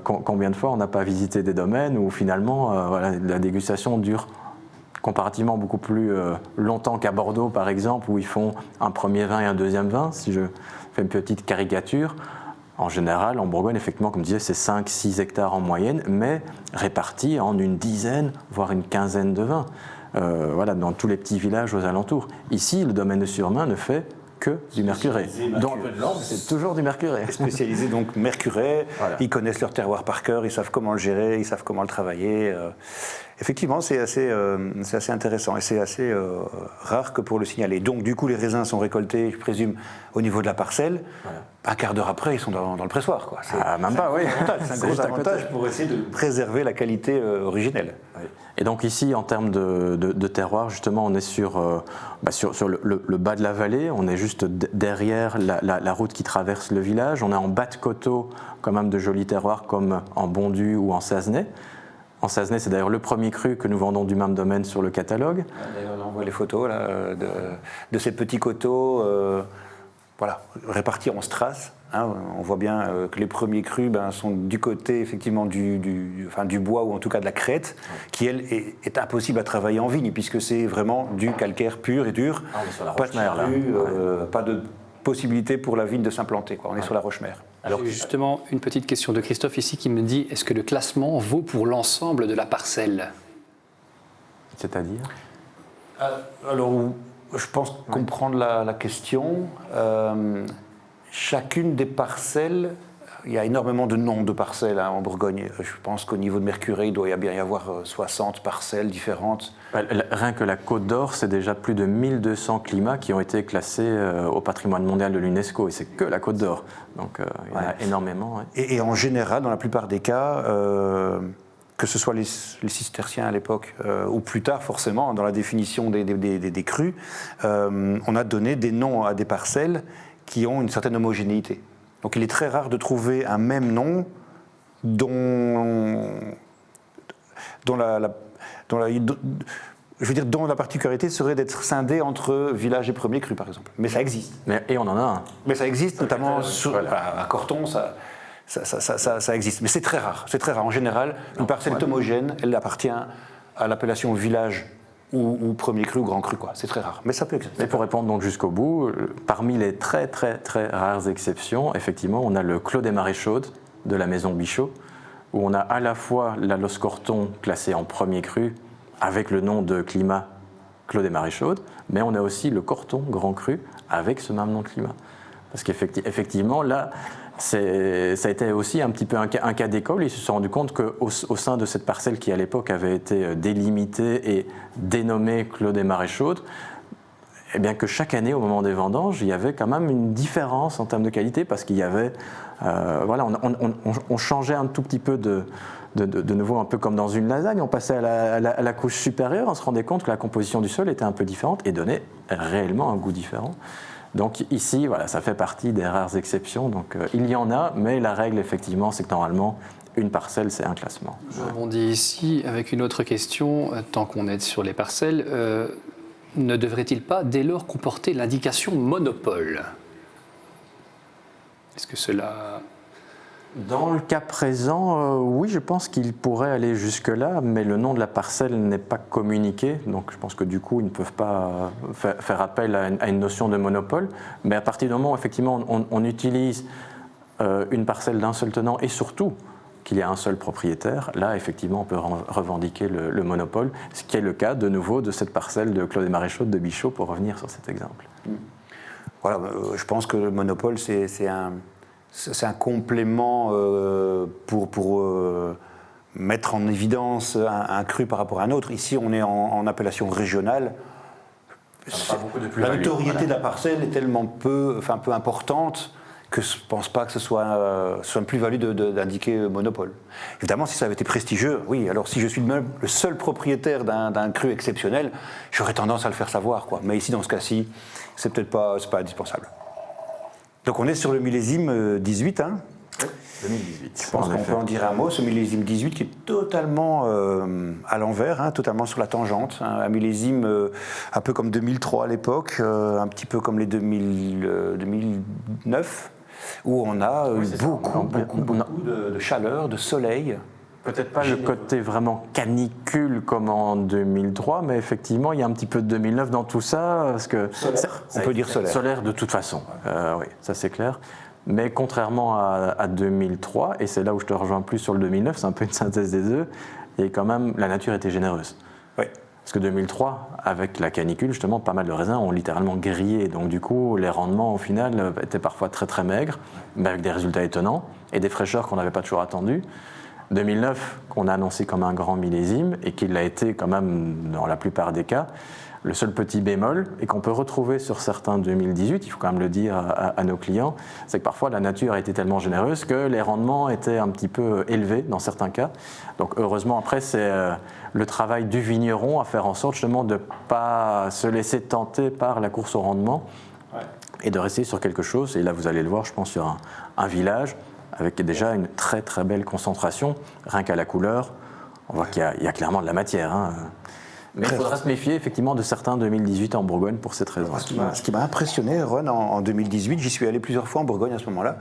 Combien de fois on n'a pas visité des domaines où finalement voilà, la dégustation dure comparativement beaucoup plus longtemps qu'à Bordeaux par exemple, où ils font un premier vin et un deuxième vin, si je fais une petite caricature. En général, en Bourgogne, effectivement, comme je disais, c'est 5-6 hectares en moyenne, mais répartis en une dizaine, voire une quinzaine de vins. Voilà, dans tous les petits villages aux alentours. Ici, le domaine de Surmain ne fait que du Mercurey. Donc, c'est toujours du Mercurey. Spécialisé donc Mercurey, voilà. Ils connaissent leur terroir par cœur, ils savent comment le gérer, ils savent comment le travailler. Effectivement, c'est assez intéressant et c'est assez rare que pour le signaler. Donc, du coup, les raisins sont récoltés, je présume, au niveau de la parcelle. Voilà. Un quart d'heure après, ils sont dans le pressoir. Quoi. Même pas, oui. C'est un gros avantage pour essayer de préserver la qualité originelle. Oui. Et donc ici, en termes de terroir, justement, on est sur le bas de la vallée, on est juste derrière la route qui traverse le village, on est en bas de coteau, quand même de jolis terroirs comme en Bondu ou en Sazenay. En Sazenay, c'est d'ailleurs le premier cru que nous vendons du même domaine sur le catalogue. D'ailleurs, on voit les photos là, de ces petits coteaux voilà, répartis en strass. Hein, on voit bien que les premiers crus sont du côté effectivement du bois ou en tout cas de la crête, qui elle est impossible à travailler en vigne puisque c'est vraiment du calcaire pur et dur. Pas de cru, pas de possibilité pour la vigne de s'implanter. On est sur la Roche-Mère. Alors justement, une petite question de Christophe ici qui me dit, est-ce que le classement vaut pour l'ensemble de la parcelle? C'est-à-dire alors, je pense comprendre la question. Chacune des parcelles, il y a énormément de noms de parcelles en Bourgogne. Je pense qu'au niveau de Mercurey, il doit bien y avoir 60 parcelles différentes. Rien que la Côte d'Or, c'est déjà plus de 1200 climats qui ont été classés au patrimoine mondial de l'UNESCO. Et c'est que la Côte d'Or. Donc il y en a énormément. Ouais. Et en général, dans la plupart des cas, que ce soit les cisterciens à l'époque ou plus tard forcément, dans la définition des crus, on a donné des noms à des parcelles qui ont une certaine homogénéité. Donc il est très rare de trouver un même nom dont la particularité serait d'être scindé entre village et premier cru, par exemple. Mais ça existe. Et on en a un. Mais ça existe, notamment à Corton, ça existe. Mais c'est très rare. C'est très rare. En général, une parcelle homogène, elle appartient à l'appellation village ou premier cru ou grand cru, quoi. C'est très rare, mais ça peut exister. Mais pour répondre donc jusqu'au bout, parmi les très très très rares exceptions, effectivement, on a le Clos des Maréchaudes de la maison Bichot, où on a à la fois la Los Corton classée en premier cru avec le nom de climat Clos des Maréchaudes, mais on a aussi le Corton grand cru avec ce même nom de climat. Parce qu'effectivement, là, ça a été aussi un petit peu un cas d'école. Ils se sont rendus compte qu'au sein de cette parcelle qui, à l'époque, avait été délimitée et dénommée Clos des Maréchaudes, eh bien que chaque année, au moment des vendanges, il y avait quand même une différence en termes de qualité parce qu'il y avait... voilà, on changeait un tout petit peu de nouveau, un peu comme dans une lasagne. On passait à la couche supérieure, on se rendait compte que la composition du sol était un peu différente et donnait réellement un goût différent. Donc ici, voilà, ça fait partie des rares exceptions. Donc il y en a, mais la règle, effectivement, c'est que normalement, une parcelle, c'est un classement. Je rebondis ici avec une autre question. Tant qu'on est sur les parcelles, ne devrait-il pas, dès lors, comporter l'indication monopole? Est-ce que cela Dans le cas présent, oui, je pense qu'il pourrait aller jusque-là, mais le nom de la parcelle n'est pas communiqué, donc je pense que du coup, ils ne peuvent pas faire appel à une notion de monopole. Mais à partir du moment où, effectivement, on utilise une parcelle d'un seul tenant et surtout qu'il y a un seul propriétaire, là, effectivement, on peut revendiquer le monopole, ce qui est le cas, de nouveau, de cette parcelle de Claude et Maréchaux de Bichot, pour revenir sur cet exemple. Voilà, je pense que le monopole, c'est un complément pour mettre en évidence un cru par rapport à un autre. Ici, on est en appellation régionale. La notoriété de la parcelle est tellement peu importante que je ne pense pas que ce soit une plus-value d'indiquer monopole. Évidemment, si ça avait été prestigieux, oui, alors si je suis le seul propriétaire d'un cru exceptionnel, j'aurais tendance à le faire savoir, quoi. Mais ici, dans ce cas-ci, c'est peut-être pas indispensable. Donc on est sur le millésime 18, hein. 2018. Je pense qu'on peut en dire un mot, ce millésime 18 qui est totalement à l'envers, hein, totalement sur la tangente. Hein, un millésime un peu comme 2003 à l'époque, un petit peu comme les 2009, où on a beaucoup de chaleur, de soleil. Peut-être pas le côté vraiment canicule comme en 2003, mais effectivement, il y a un petit peu de 2009 dans tout ça. Parce que on peut dire solaire. Solaire de toute façon, oui, ça c'est clair. Mais contrairement à 2003, et c'est là où je te rejoins plus sur le 2009, c'est un peu une synthèse des deux, et quand même, la nature était généreuse. Oui. Parce que 2003, avec la canicule, justement, pas mal de raisins ont littéralement grillé. Donc du coup, les rendements, au final, étaient parfois très très maigres, mais avec des résultats étonnants, et des fraîcheurs qu'on n'avait pas toujours attendues. 2009, qu'on a annoncé comme un grand millésime, et qu'il l'a été quand même dans la plupart des cas. Le seul petit bémol, et qu'on peut retrouver sur certains 2018, il faut quand même le dire à nos clients, c'est que parfois la nature a été tellement généreuse que les rendements étaient un petit peu élevés dans certains cas. Donc heureusement, après, c'est le travail du vigneron à faire en sorte justement de ne pas se laisser tenter par la course au rendement, et de rester sur quelque chose. Et là, vous allez le voir, je pense, sur un village avec déjà une très très belle concentration, rien qu'à la couleur. On voit qu'il y a clairement de la matière, hein. Mais il faudra se méfier effectivement de certains 2018 en Bourgogne pour cette raison. Ce qui m'a impressionné, Ron, en 2018, j'y suis allé plusieurs fois en Bourgogne à ce moment-là,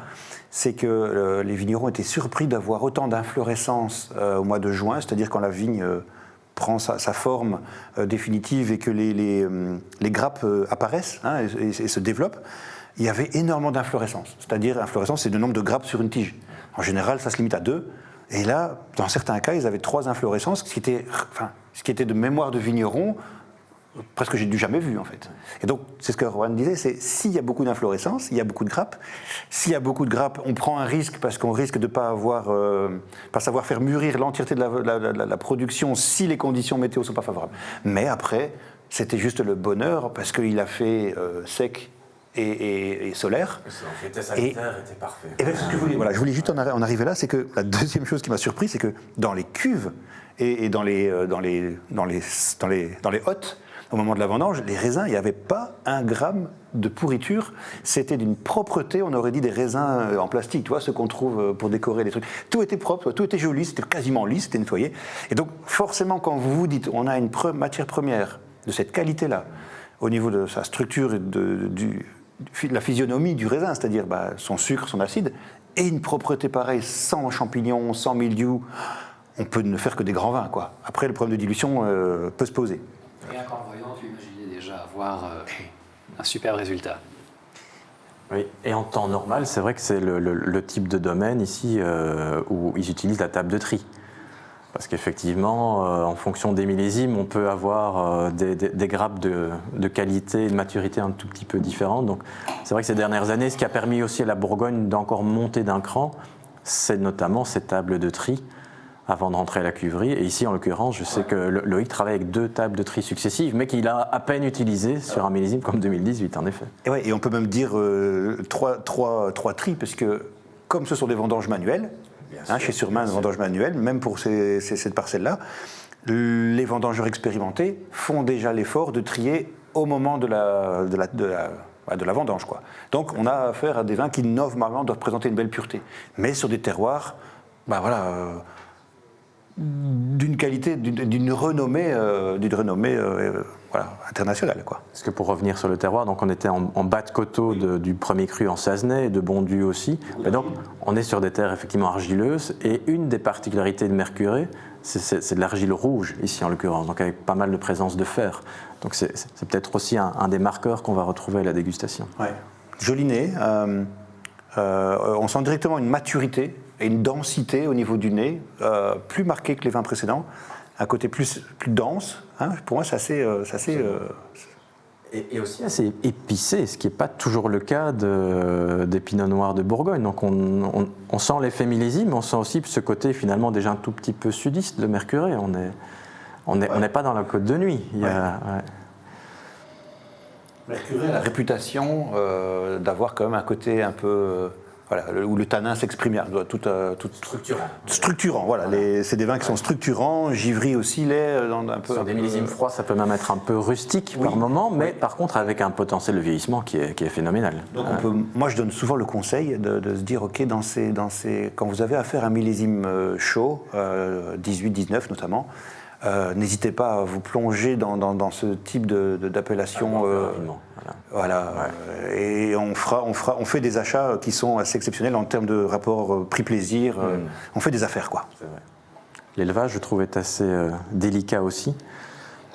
c'est que les vignerons étaient surpris d'avoir autant d'inflorescence au mois de juin, c'est-à-dire quand la vigne prend sa forme définitive et que les grappes apparaissent, hein, et se développent. Il y avait énormément d'inflorescence, c'est-à-dire inflorescence, c'est le nombre de grappes sur une tige. En général, ça se limite à 2. Et là, dans certains cas, ils avaient 3 inflorescences, ce qui était de mémoire de vigneron, presque j'ai jamais vu en fait. Et donc, c'est ce que Rowan disait, c'est s'il y a beaucoup d'inflorescences, il y a beaucoup de grappes. S'il y a beaucoup de grappes, on prend un risque parce qu'on risque de pas savoir faire mûrir l'entièreté de la production si les conditions météo sont pas favorables. Mais après, c'était juste le bonheur parce qu'il a fait sec et solaire. L'été sanitaire était parfait. Et bien, ce que je voulais juste en arriver là, c'est que la deuxième chose qui m'a surpris, c'est que dans les cuves et dans les hottes, au moment de la vendange, les raisins, il n'y avait pas 1 gramme de pourriture. C'était d'une propreté, on aurait dit des raisins en plastique, tu vois, ceux qu'on trouve pour décorer les trucs. Tout était propre, tout était joli, c'était quasiment lisse, c'était nettoyé. Et donc, forcément, quand vous vous dites, on a une matière première de cette qualité-là, au niveau de sa structure et de la physionomie du raisin, c'est-à-dire son sucre, son acide, et une propreté pareille, sans champignons, sans mildiou, on peut ne faire que des grands vins, quoi. Après, le problème de dilution peut se poser. Rien qu'en voyant, tu imaginais déjà avoir un super résultat. Oui, et en temps normal, c'est vrai que c'est le type de domaine ici où ils utilisent la table de tri. Parce qu'effectivement, en fonction des millésimes, on peut avoir des grappes de qualité et de maturité un tout petit peu différentes. Donc c'est vrai que ces dernières années, ce qui a permis aussi à la Bourgogne d'encore monter d'un cran, c'est notamment ces tables de tri avant de rentrer à la cuverie. Et ici, en l'occurrence, je sais que Loïc travaille avec 2 tables de tri successives, mais qu'il a à peine utilisées sur un millésime comme 2018, en effet. Et on peut même dire 3 tris, parce que comme ce sont des vendanges manuelles, chez Surmain, vendange manuelle, même pour cette parcelle-là, les vendangeurs expérimentés font déjà l'effort de trier au moment de la vendange, quoi. Donc on a affaire à des vins qui normalement doivent présenter une belle pureté, mais sur des terroirs, d'une qualité, d'une renommée internationale, quoi. Parce que pour revenir sur le terroir, donc on était en bas de coteau du premier cru en Sassenais et de Bondu aussi. Et donc on est sur des terres effectivement argileuses. Et une des particularités de Mercurey, c'est de l'argile rouge ici en l'occurrence, donc avec pas mal de présence de fer. Donc c'est peut-être aussi un des marqueurs qu'on va retrouver à la dégustation. Ouais. Joli nez. On sent directement une maturité et une densité au niveau du nez, plus marquée que les vins précédents. Un côté plus dense, hein. Pour moi c'est assez et aussi assez épicé, ce qui n'est pas toujours le cas des pinots noirs de Bourgogne. Donc on sent l'effet millésime, mais on sent aussi ce côté finalement déjà un tout petit peu sudiste de Mercurey. On n'est pas dans la côte de nuit. Mercurey a la réputation d'avoir quand même un côté un peu où le tanin s'exprime bien, tout structurant. Voilà, c'est des vins qui sont structurants, givry aussi l'est, un peu. Sur des millésimes froids, ça peut même être un peu rustique par moment, mais par contre avec un potentiel de vieillissement qui est phénoménal. Donc moi je donne souvent le conseil de se dire ok, quand vous avez affaire à un millésime chaud, 18, 19 notamment, n'hésitez pas à vous plonger dans ce type d'appellation. Et on fait des achats qui sont assez exceptionnels en termes de rapport prix-plaisir. On fait des affaires, quoi. C'est vrai. L'élevage, je trouve, est assez délicat aussi.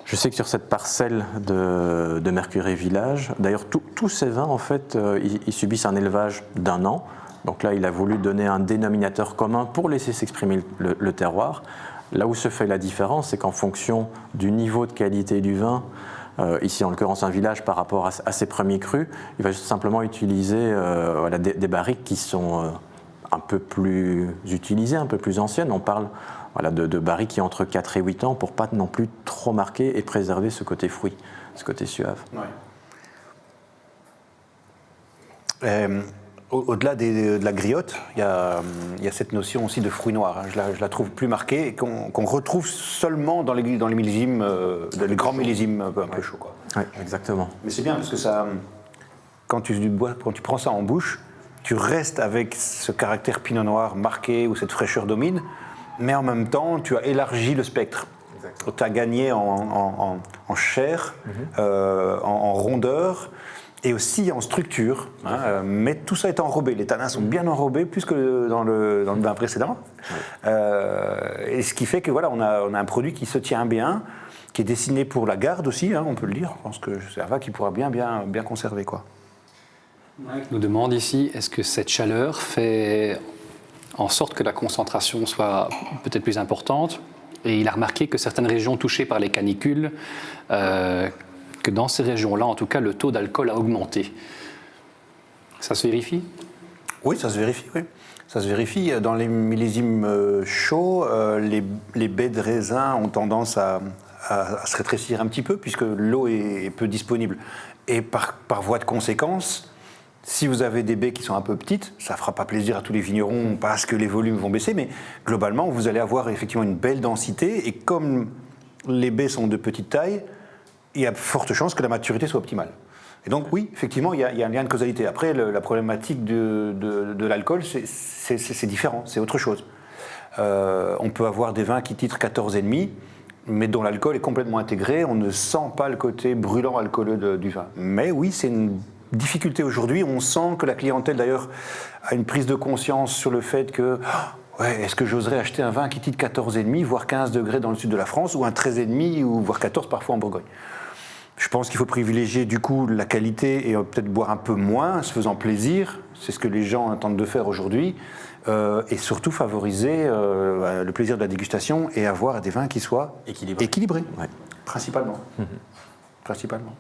Je sais que sur cette parcelle de Mercurey Village, d'ailleurs, tous ces vins, en fait, ils subissent un élevage d'1 an. Donc là, il a voulu donner un dénominateur commun pour laisser s'exprimer le terroir. Là où se fait la différence, c'est qu'en fonction du niveau de qualité du vin, ici en l'occurrence un village par rapport à ses premiers crus, il va simplement utiliser des barriques qui sont un peu plus utilisées, un peu plus anciennes. On parle de barriques qui ont entre 4 et 8 ans pour pas non plus trop marquer et préserver ce côté fruit, ce côté suave. Ouais. Au-delà de la griotte, il y a cette notion aussi de fruit noir. Je la trouve plus marquée et qu'on retrouve seulement dans les millésimes, les grands millésimes un peu chauds, quoi. Oui, exactement. Mais c'est bien parce que quand tu prends ça en bouche, tu restes avec ce caractère pinot noir marqué où cette fraîcheur domine, mais en même temps, tu as élargi le spectre. Tu as gagné en chair, en rondeur. Et aussi en structure, mais tout ça est enrobé. Les tanins sont bien enrobés, plus que dans le vin précédent. Et ce qui fait que on a un produit qui se tient bien, qui est destiné pour la garde aussi, on peut le dire. Je pense que c'est un vin qui pourra bien conserver, quoi. Mike nous demande ici, est-ce que cette chaleur fait en sorte que la concentration soit peut-être plus importante? Et il a remarqué que certaines régions touchées par les canicules, que dans ces régions-là, en tout cas, le taux d'alcool a augmenté. Ça se vérifie? Oui, ça se vérifie, oui. Ça se vérifie. Dans les millésimes chauds, les baies de raisin ont tendance à se rétrécir un petit peu, puisque l'eau est peu disponible. Et par voie de conséquence, si vous avez des baies qui sont un peu petites, ça ne fera pas plaisir à tous les vignerons parce que les volumes vont baisser, mais globalement, vous allez avoir effectivement une belle densité. Et comme les baies sont de petite taille, il y a de fortes chances que la maturité soit optimale. Et donc oui, effectivement, il y a un lien de causalité. Après, la problématique de l'alcool, c'est différent, c'est autre chose. On peut avoir des vins qui titrent 14,5, mais dont l'alcool est complètement intégré, on ne sent pas le côté brûlant alcooleux du vin. Mais oui, c'est une difficulté aujourd'hui, on sent que la clientèle d'ailleurs a une prise de conscience sur le fait que... est-ce que j'oserais acheter un vin qui titre 14,5, voire 15 degrés dans le sud de la France, ou un 13,5, ou voire 14 parfois en Bourgogne? Je pense qu'il faut privilégier du coup la qualité et peut-être boire un peu moins, se faisant plaisir. C'est ce que les gens tentent de faire aujourd'hui. Et surtout favoriser le plaisir de la dégustation et avoir des vins qui soient équilibrés. Principalement. Principalement.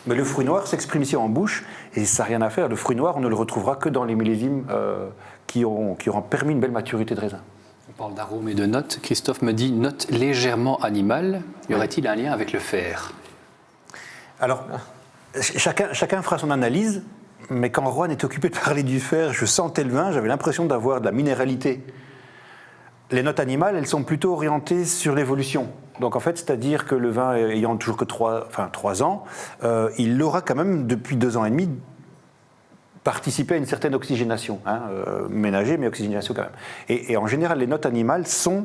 Mais le fruit noir s'exprime ici en bouche et ça n'a rien à faire. Le fruit noir, on ne le retrouvera que dans les millésimes qui auront permis une belle maturité de raisin. On parle d'arômes et de notes. Christophe me dit notes légèrement animales. Y aurait-il un lien avec le fer? Alors, chacun fera son analyse, mais quand Juan est occupé de parler du fer, je sentais le vin, j'avais l'impression d'avoir de la minéralité. Les notes animales, elles sont plutôt orientées sur l'évolution. Donc en fait, c'est-à-dire que le vin ayant toujours que 3 ans, il aura quand même, depuis 2 ans et demi, participé à une certaine oxygénation, ménager, mais oxygénation quand même. Et en général, les notes animales sont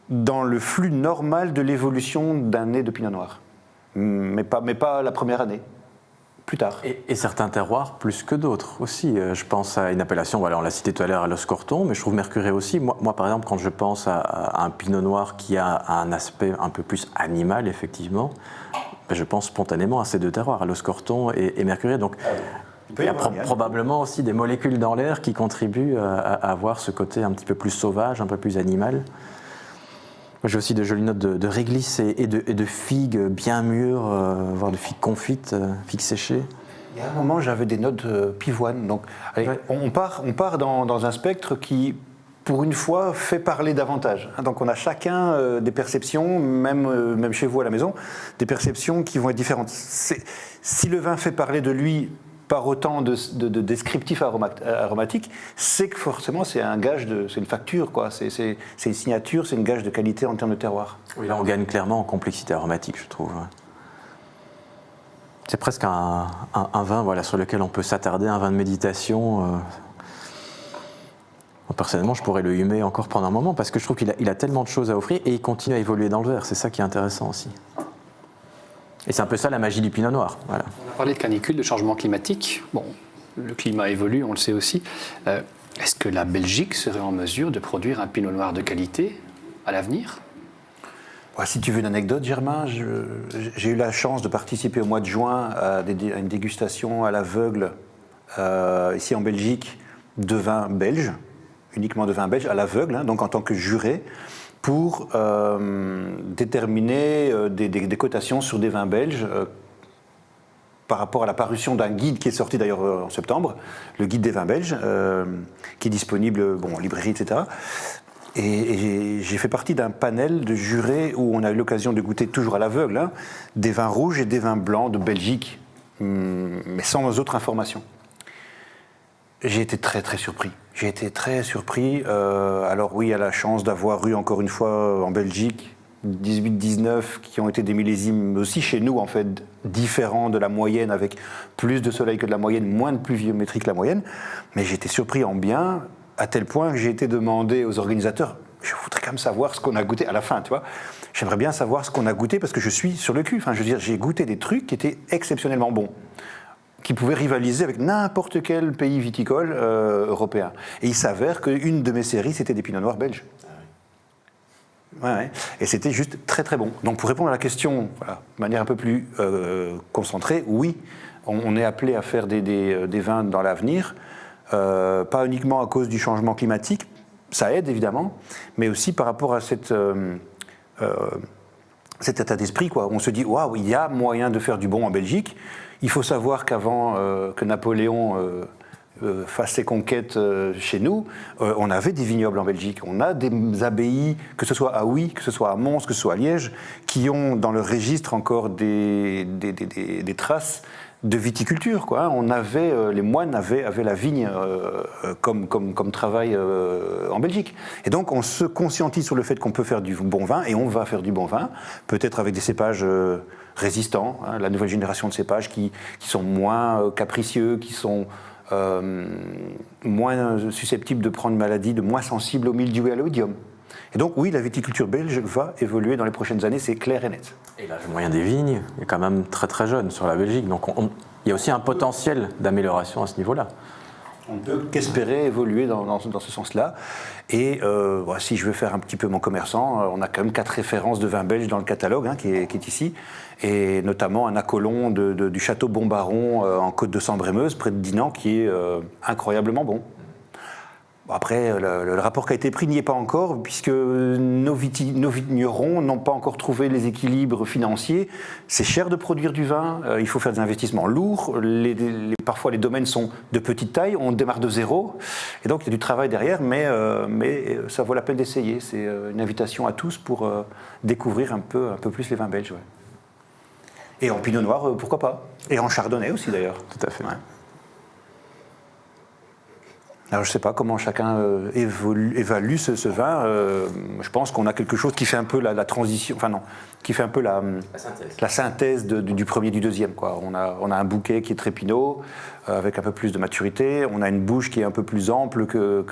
dans le flux normal de l'évolution d'un nez de pinot noir. mais pas la première année. Plus tard. Et certains terroirs plus que d'autres aussi. Je pense à une appellation, voilà, on l'a cité tout à l'heure, à l'Oscorton, mais je trouve Mercuré aussi. Moi, par exemple, quand je pense à un pinot noir qui a un aspect un peu plus animal, effectivement, je pense spontanément à ces deux terroirs, à l'Oscorton et Mercuré. Donc, il y a probablement aussi des molécules dans l'air qui contribuent à avoir ce côté un petit peu plus sauvage, un peu plus animal. J'ai aussi de jolies notes de réglisse et de figues bien mûres, voire de figues confites, figues séchées. Il y a un moment, j'avais des notes pivoine. Donc, allez, ouais. on part dans un spectre qui, pour une fois, fait parler davantage. Donc, on a chacun des perceptions, même chez vous à la maison, des perceptions qui vont être différentes. Si le vin fait parler de lui par autant de descriptifs aromatiques, c'est que forcément c'est un gage c'est une facture, quoi. C'est une signature, c'est une gage de qualité en termes de terroir. Oui, là on gagne clairement en complexité aromatique, je trouve. C'est presque un vin, voilà, sur lequel on peut s'attarder, un vin de méditation. Personnellement, je pourrais le humer encore pendant un moment parce que je trouve qu'il a tellement de choses à offrir et il continue à évoluer dans le verre. C'est ça qui est intéressant aussi. Et c'est un peu ça la magie du pinot noir. Voilà. On a parlé de canicule, de changement climatique. Bon, le climat évolue, on le sait aussi. Est-ce que la Belgique serait en mesure de produire un pinot noir de qualité à l'avenir ? Si tu veux une anecdote, Germain, j'ai eu la chance de participer au mois de juin à une dégustation à l'aveugle ici en Belgique de vins belges, uniquement de vins belges à l'aveugle, donc en tant que juré, pour déterminer des cotations sur des vins belges par rapport à la parution d'un guide qui est sorti d'ailleurs en septembre, le guide des vins belges, qui est disponible en librairie, etc. Et j'ai fait partie d'un panel de jurés où on a eu l'occasion de goûter toujours à l'aveugle des vins rouges et des vins blancs de Belgique, mais sans autre information. J'ai été très très surpris. J'ai été très surpris. Alors oui, il y a la chance d'avoir eu encore une fois en Belgique 18-19 qui ont été des millésimes aussi chez nous en fait différents de la moyenne, avec plus de soleil que de la moyenne, moins de pluviométrie que la moyenne. Mais j'ai été surpris en bien, à tel point que j'ai été demandé aux organisateurs, je voudrais quand même savoir ce qu'on a goûté à la fin, tu vois. J'aimerais bien savoir ce qu'on a goûté parce que je suis sur le cul. Enfin, je veux dire, j'ai goûté des trucs qui étaient exceptionnellement bons, qui pouvaient rivaliser avec n'importe quel pays viticole européen. Et il s'avère qu'une de mes séries, c'était des pinots noirs belges. Ouais. Et c'était juste très très bon. Donc pour répondre à la question de manière un peu plus concentrée, oui, on est appelé à faire des vins dans l'avenir, pas uniquement à cause du changement climatique, ça aide évidemment, mais aussi par rapport à cet état d'esprit, quoi. On se dit, waouh, il y a moyen de faire du bon en Belgique. Il faut savoir qu'avant que Napoléon fasse ses conquêtes chez nous, on avait des vignobles en Belgique. On a des abbayes, que ce soit à Huy, que ce soit à Mons, que ce soit à Liège, qui ont dans leur registre encore des traces de viticulture, quoi. On avait, les moines avaient la vigne comme travail en Belgique. Et donc on se conscientise sur le fait qu'on peut faire du bon vin, et on va faire du bon vin, peut-être avec des cépages résistants, la nouvelle génération de cépages qui sont moins capricieux, qui sont moins susceptibles de prendre maladie, de moins sensibles au mildiou et à l'oïdium. Et donc oui, la viticulture belge va évoluer dans les prochaines années, c'est clair et net. Et l'âge moyen des vignes est quand même très très jeune sur la Belgique, donc il y a aussi un potentiel d'amélioration à ce niveau-là. On ne peut qu'espérer évoluer dans ce sens-là. Et si je veux faire un petit peu mon commerçant, on a quand même 4 références de vins belges dans le catalogue qui est ici, et notamment un Acolon du château Bombaron en Côte de Sambre-et-Meuse, près de Dinan, qui est incroyablement bon. Après, le rapport qui a été pris n'y est pas encore, puisque nos vignerons n'ont pas encore trouvé les équilibres financiers. C'est cher de produire du vin, il faut faire des investissements lourds, parfois les domaines sont de petite taille, on démarre de zéro, et donc il y a du travail derrière, mais ça vaut la peine d'essayer. C'est une invitation à tous pour découvrir un peu plus les vins belges. Ouais. Et en pinot noir, pourquoi pas. Et en chardonnay aussi d'ailleurs. Tout à fait. Ouais. Alors je ne sais pas comment chacun évalue ce vin. Je pense qu'on a quelque chose qui fait un peu la transition, enfin non, qui fait un peu la synthèse du premier et du deuxième, quoi. On a un bouquet qui est très pinot, avec un peu plus de maturité. On a une bouche qui est un peu plus ample que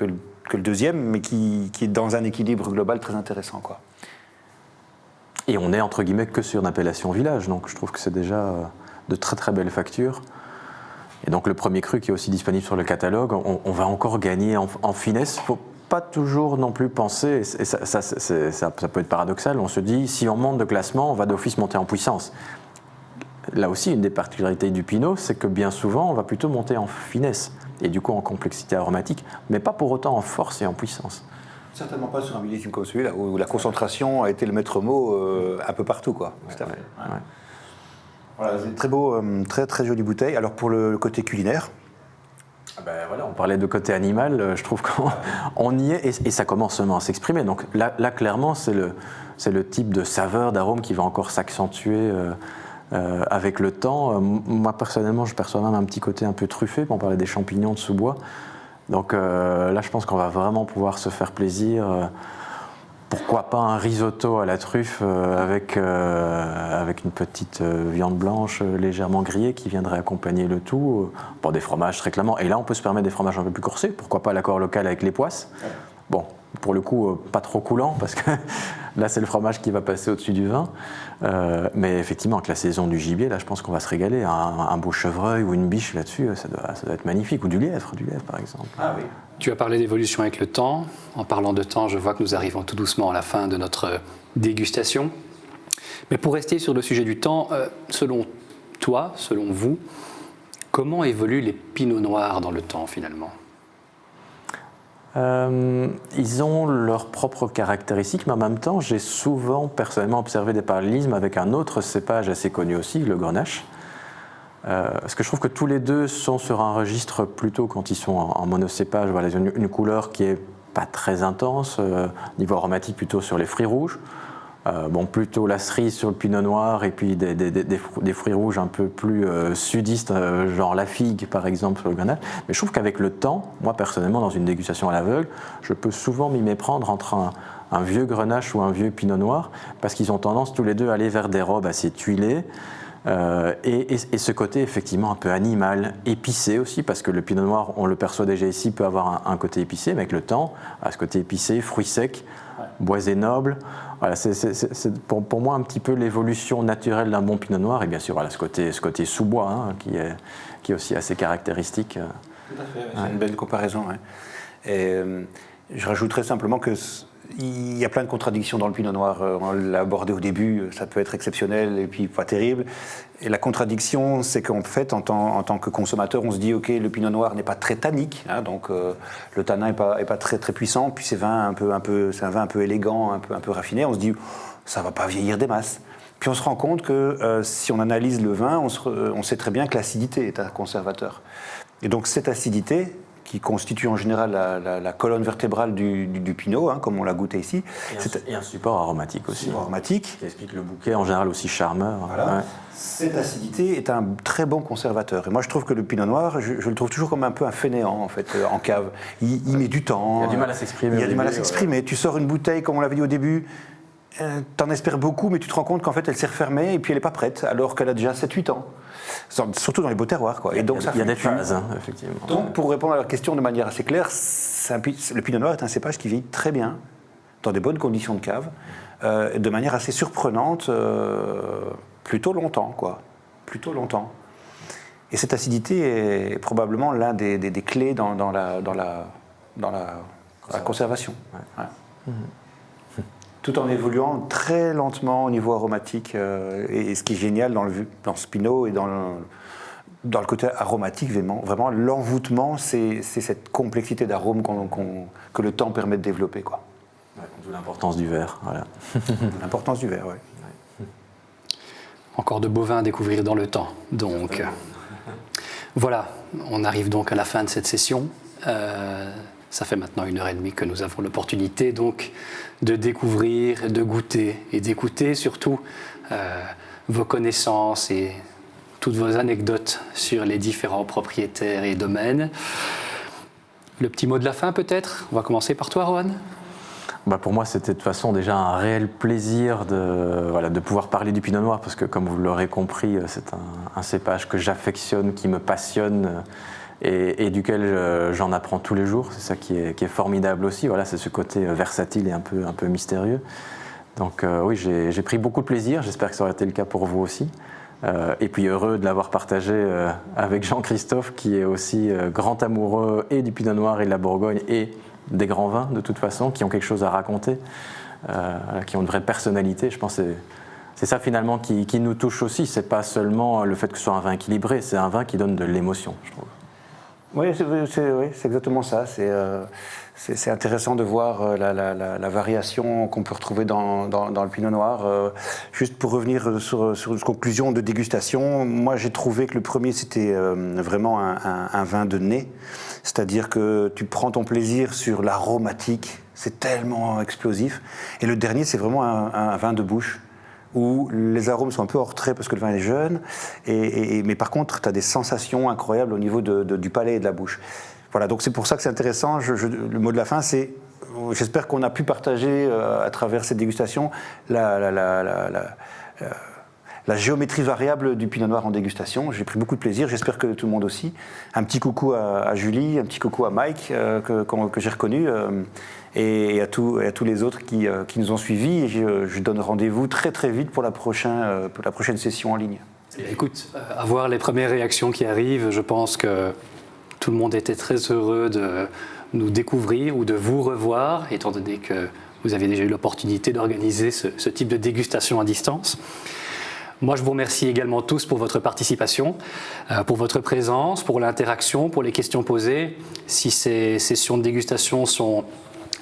le deuxième, mais qui est dans un équilibre global très intéressant, quoi. Et on est entre guillemets que sur une appellation village, donc je trouve que c'est déjà de très très belles factures. Et donc le premier cru qui est aussi disponible sur le catalogue, on va encore gagner en finesse. Faut pas toujours non plus penser, et ça peut être paradoxal, on se dit si on monte de classement, on va d'office monter en puissance. Là aussi, une des particularités du Pinot, c'est que bien souvent, on va plutôt monter en finesse, et du coup en complexité aromatique, mais pas pour autant en force et en puissance. Certainement pas sur un millésime comme celui-là, où la concentration a été le maître mot un peu partout, quoi. Ouais, tout à fait. ouais. Ouais. Voilà, c'est très beau, très très jolie bouteille. Alors pour le côté culinaire, voilà, on parlait de côté animal, je trouve qu'on y est, et ça commence seulement à s'exprimer. Donc là clairement, c'est le type de saveur, d'arôme qui va encore s'accentuer avec le temps. Moi personnellement, je perçois même un petit côté un peu truffé, on parlait des champignons de sous-bois. Donc là, je pense qu'on va vraiment pouvoir se faire plaisir. Pourquoi pas un risotto à la truffe avec une petite viande blanche légèrement grillée qui viendrait accompagner le tout. Des fromages très clairement. Et là, on peut se permettre des fromages un peu plus corsés. Pourquoi pas l'accord local avec les poisses. Bon, pour le coup, pas trop coulant parce que là, c'est le fromage qui va passer au-dessus du vin. Mais effectivement, avec la saison du gibier, là, je pense qu'on va se régaler. Un beau chevreuil ou une biche là-dessus, ça doit être magnifique. Ou du lièvre par exemple. ah oui. Tu as parlé d'évolution avec le temps. En parlant de temps, je vois que nous arrivons tout doucement à la fin de notre dégustation. Mais pour rester sur le sujet du temps, selon toi, selon vous, comment évoluent les pinots noirs dans le temps finalement ? Ils ont leurs propres caractéristiques, mais en même temps, j'ai souvent personnellement observé des parallélismes avec un autre cépage assez connu aussi, le Grenache. Parce que je trouve que tous les deux sont sur un registre plutôt, quand ils sont en monocépage, voilà, ils ont une couleur qui est pas très intense, niveau aromatique plutôt sur les fruits rouges. Plutôt la cerise sur le pinot noir et puis des fruits rouges un peu plus sudistes, genre la figue par exemple sur le Grenache. Mais je trouve qu'avec le temps, moi personnellement dans une dégustation à l'aveugle, je peux souvent m'y méprendre entre un vieux Grenache ou un vieux pinot noir parce qu'ils ont tendance tous les deux à aller vers des robes assez tuilées. Et ce côté effectivement un peu animal, épicé aussi, parce que le pinot noir, on le perçoit déjà ici, peut avoir un côté épicé, mais avec le temps, à ce côté épicé, fruits secs, boisé noble. Voilà, c'est pour moi un petit peu l'évolution naturelle d'un bon pinot noir, et bien sûr voilà, ce côté sous-bois hein, qui est aussi assez caractéristique. Tout à fait, c'est une belle comparaison. Ouais. Et, je rajouterais simplement que il y a plein de contradictions dans le pinot noir. On l'a abordé au début, ça peut être exceptionnel et puis pas terrible. Et la contradiction, c'est qu'en fait, en tant que consommateur, on se dit, ok, le pinot noir n'est pas très tannique, hein, donc le tanin n'est pas très, très puissant, puis c'est un vin un peu élégant, un peu raffiné. On se dit, ça ne va pas vieillir des masses. Puis on se rend compte que si on analyse le vin, on sait très bien que l'acidité est un conservateur. Et donc cette acidité, qui constitue en général la colonne vertébrale du pinot, hein, comme on l'a goûté ici. Et un support aromatique aussi. Aromatique. Qui explique le bouquet en général aussi charmeur. Voilà. Ouais. Cette acidité est un très bon conservateur. Et moi je trouve que le pinot noir, je le trouve toujours comme un peu un fainéant en fait, en cave. Il met du temps. Il a du mal à s'exprimer. Il a du mal à s'exprimer. Ouais. Tu sors une bouteille, comme on l'avait dit au début, t'en espères beaucoup, mais tu te rends compte qu'en fait elle s'est refermée et puis elle n'est pas prête, alors qu'elle a déjà 7-8 ans. Surtout dans les beaux terroirs. Quoi. Et donc, il y a des phases, hein, effectivement. Donc, pour répondre à la question de manière assez claire, le pinot noir est un cépage qui vieillit très bien, dans des bonnes conditions de cave, de manière assez surprenante, plutôt longtemps, quoi. Plutôt longtemps. Et cette acidité est probablement l'un des clés dans la conservation. Ouais. Ouais. Mmh. Tout en évoluant très lentement au niveau aromatique. Et ce qui est génial dans ce pinot et dans le côté aromatique, vraiment l'envoûtement, c'est cette complexité d'arômes que le temps permet de développer. Quoi. Ouais, d'où l'importance du verre. Voilà. L'importance du verre, oui. Ouais. Encore de beaux vins à découvrir dans le temps. Donc, voilà, on arrive donc à la fin de cette session. Ça fait maintenant 1h30 que nous avons l'opportunité donc de découvrir, de goûter et d'écouter surtout vos connaissances et toutes vos anecdotes sur les différents propriétaires et domaines. Le petit mot de la fin peut-être. On va commencer par toi, Rohan. Pour moi, c'était de toute façon déjà un réel plaisir de pouvoir parler du pinot noir parce que, comme vous l'aurez compris, c'est un cépage que j'affectionne, qui me passionne. Et duquel j'en apprends tous les jours, c'est ça qui est formidable aussi. Voilà, c'est ce côté versatile et un peu mystérieux. Donc oui, j'ai pris beaucoup de plaisir, j'espère que ça aurait été le cas pour vous aussi. Et puis heureux de l'avoir partagé avec Jean-Christophe, qui est aussi grand amoureux et du Pinot Noir et de la Bourgogne et des grands vins de toute façon, qui ont quelque chose à raconter, qui ont une vraie personnalité. Je pense que c'est ça finalement qui nous touche aussi. C'est pas seulement le fait que ce soit un vin équilibré, c'est un vin qui donne de l'émotion, je trouve. Oui, c'est exactement ça. C'est intéressant de voir la variation qu'on peut retrouver dans le Pinot Noir. Juste pour revenir sur une conclusion de dégustation, moi j'ai trouvé que le premier c'était vraiment un vin de nez, c'est-à-dire que tu prends ton plaisir sur l'aromatique, c'est tellement explosif. Et le dernier c'est vraiment un vin de bouche, où les arômes sont un peu hors trait parce que le vin est jeune, mais par contre, tu as des sensations incroyables au niveau du palais et de la bouche. Voilà, donc c'est pour ça que c'est intéressant. Le mot de la fin, c'est j'espère qu'on a pu partager à travers cette dégustation la géométrie variable du Pinot Noir en dégustation. J'ai pris beaucoup de plaisir, j'espère que tout le monde aussi. Un petit coucou à Julie, un petit coucou à Mike, que j'ai reconnu. Et à tous les autres qui nous ont suivis. Et je donne rendez-vous très très vite pour la prochaine session en ligne. Écoute, à voir les premières réactions qui arrivent, je pense que tout le monde était très heureux de nous découvrir ou de vous revoir, étant donné que vous avez déjà eu l'opportunité d'organiser ce type de dégustation à distance. Moi, je vous remercie également tous pour votre participation, pour votre présence, pour l'interaction, pour les questions posées. Si ces sessions de dégustation sont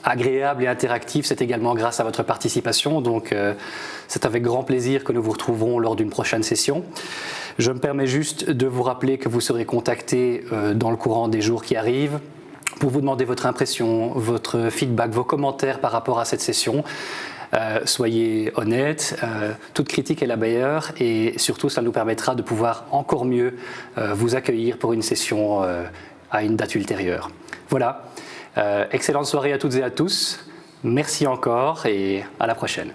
agréable et interactif, c'est également grâce à votre participation. Donc, c'est avec grand plaisir que nous vous retrouverons lors d'une prochaine session. Je me permets juste de vous rappeler que vous serez contacté dans le courant des jours qui arrivent pour vous demander votre impression, votre feedback, vos commentaires par rapport à cette session. Soyez honnêtes, toute critique est la meilleure et surtout, ça nous permettra de pouvoir encore mieux vous accueillir pour une session à une date ultérieure. Voilà. Excellente soirée à toutes et à tous. Merci encore et à la prochaine.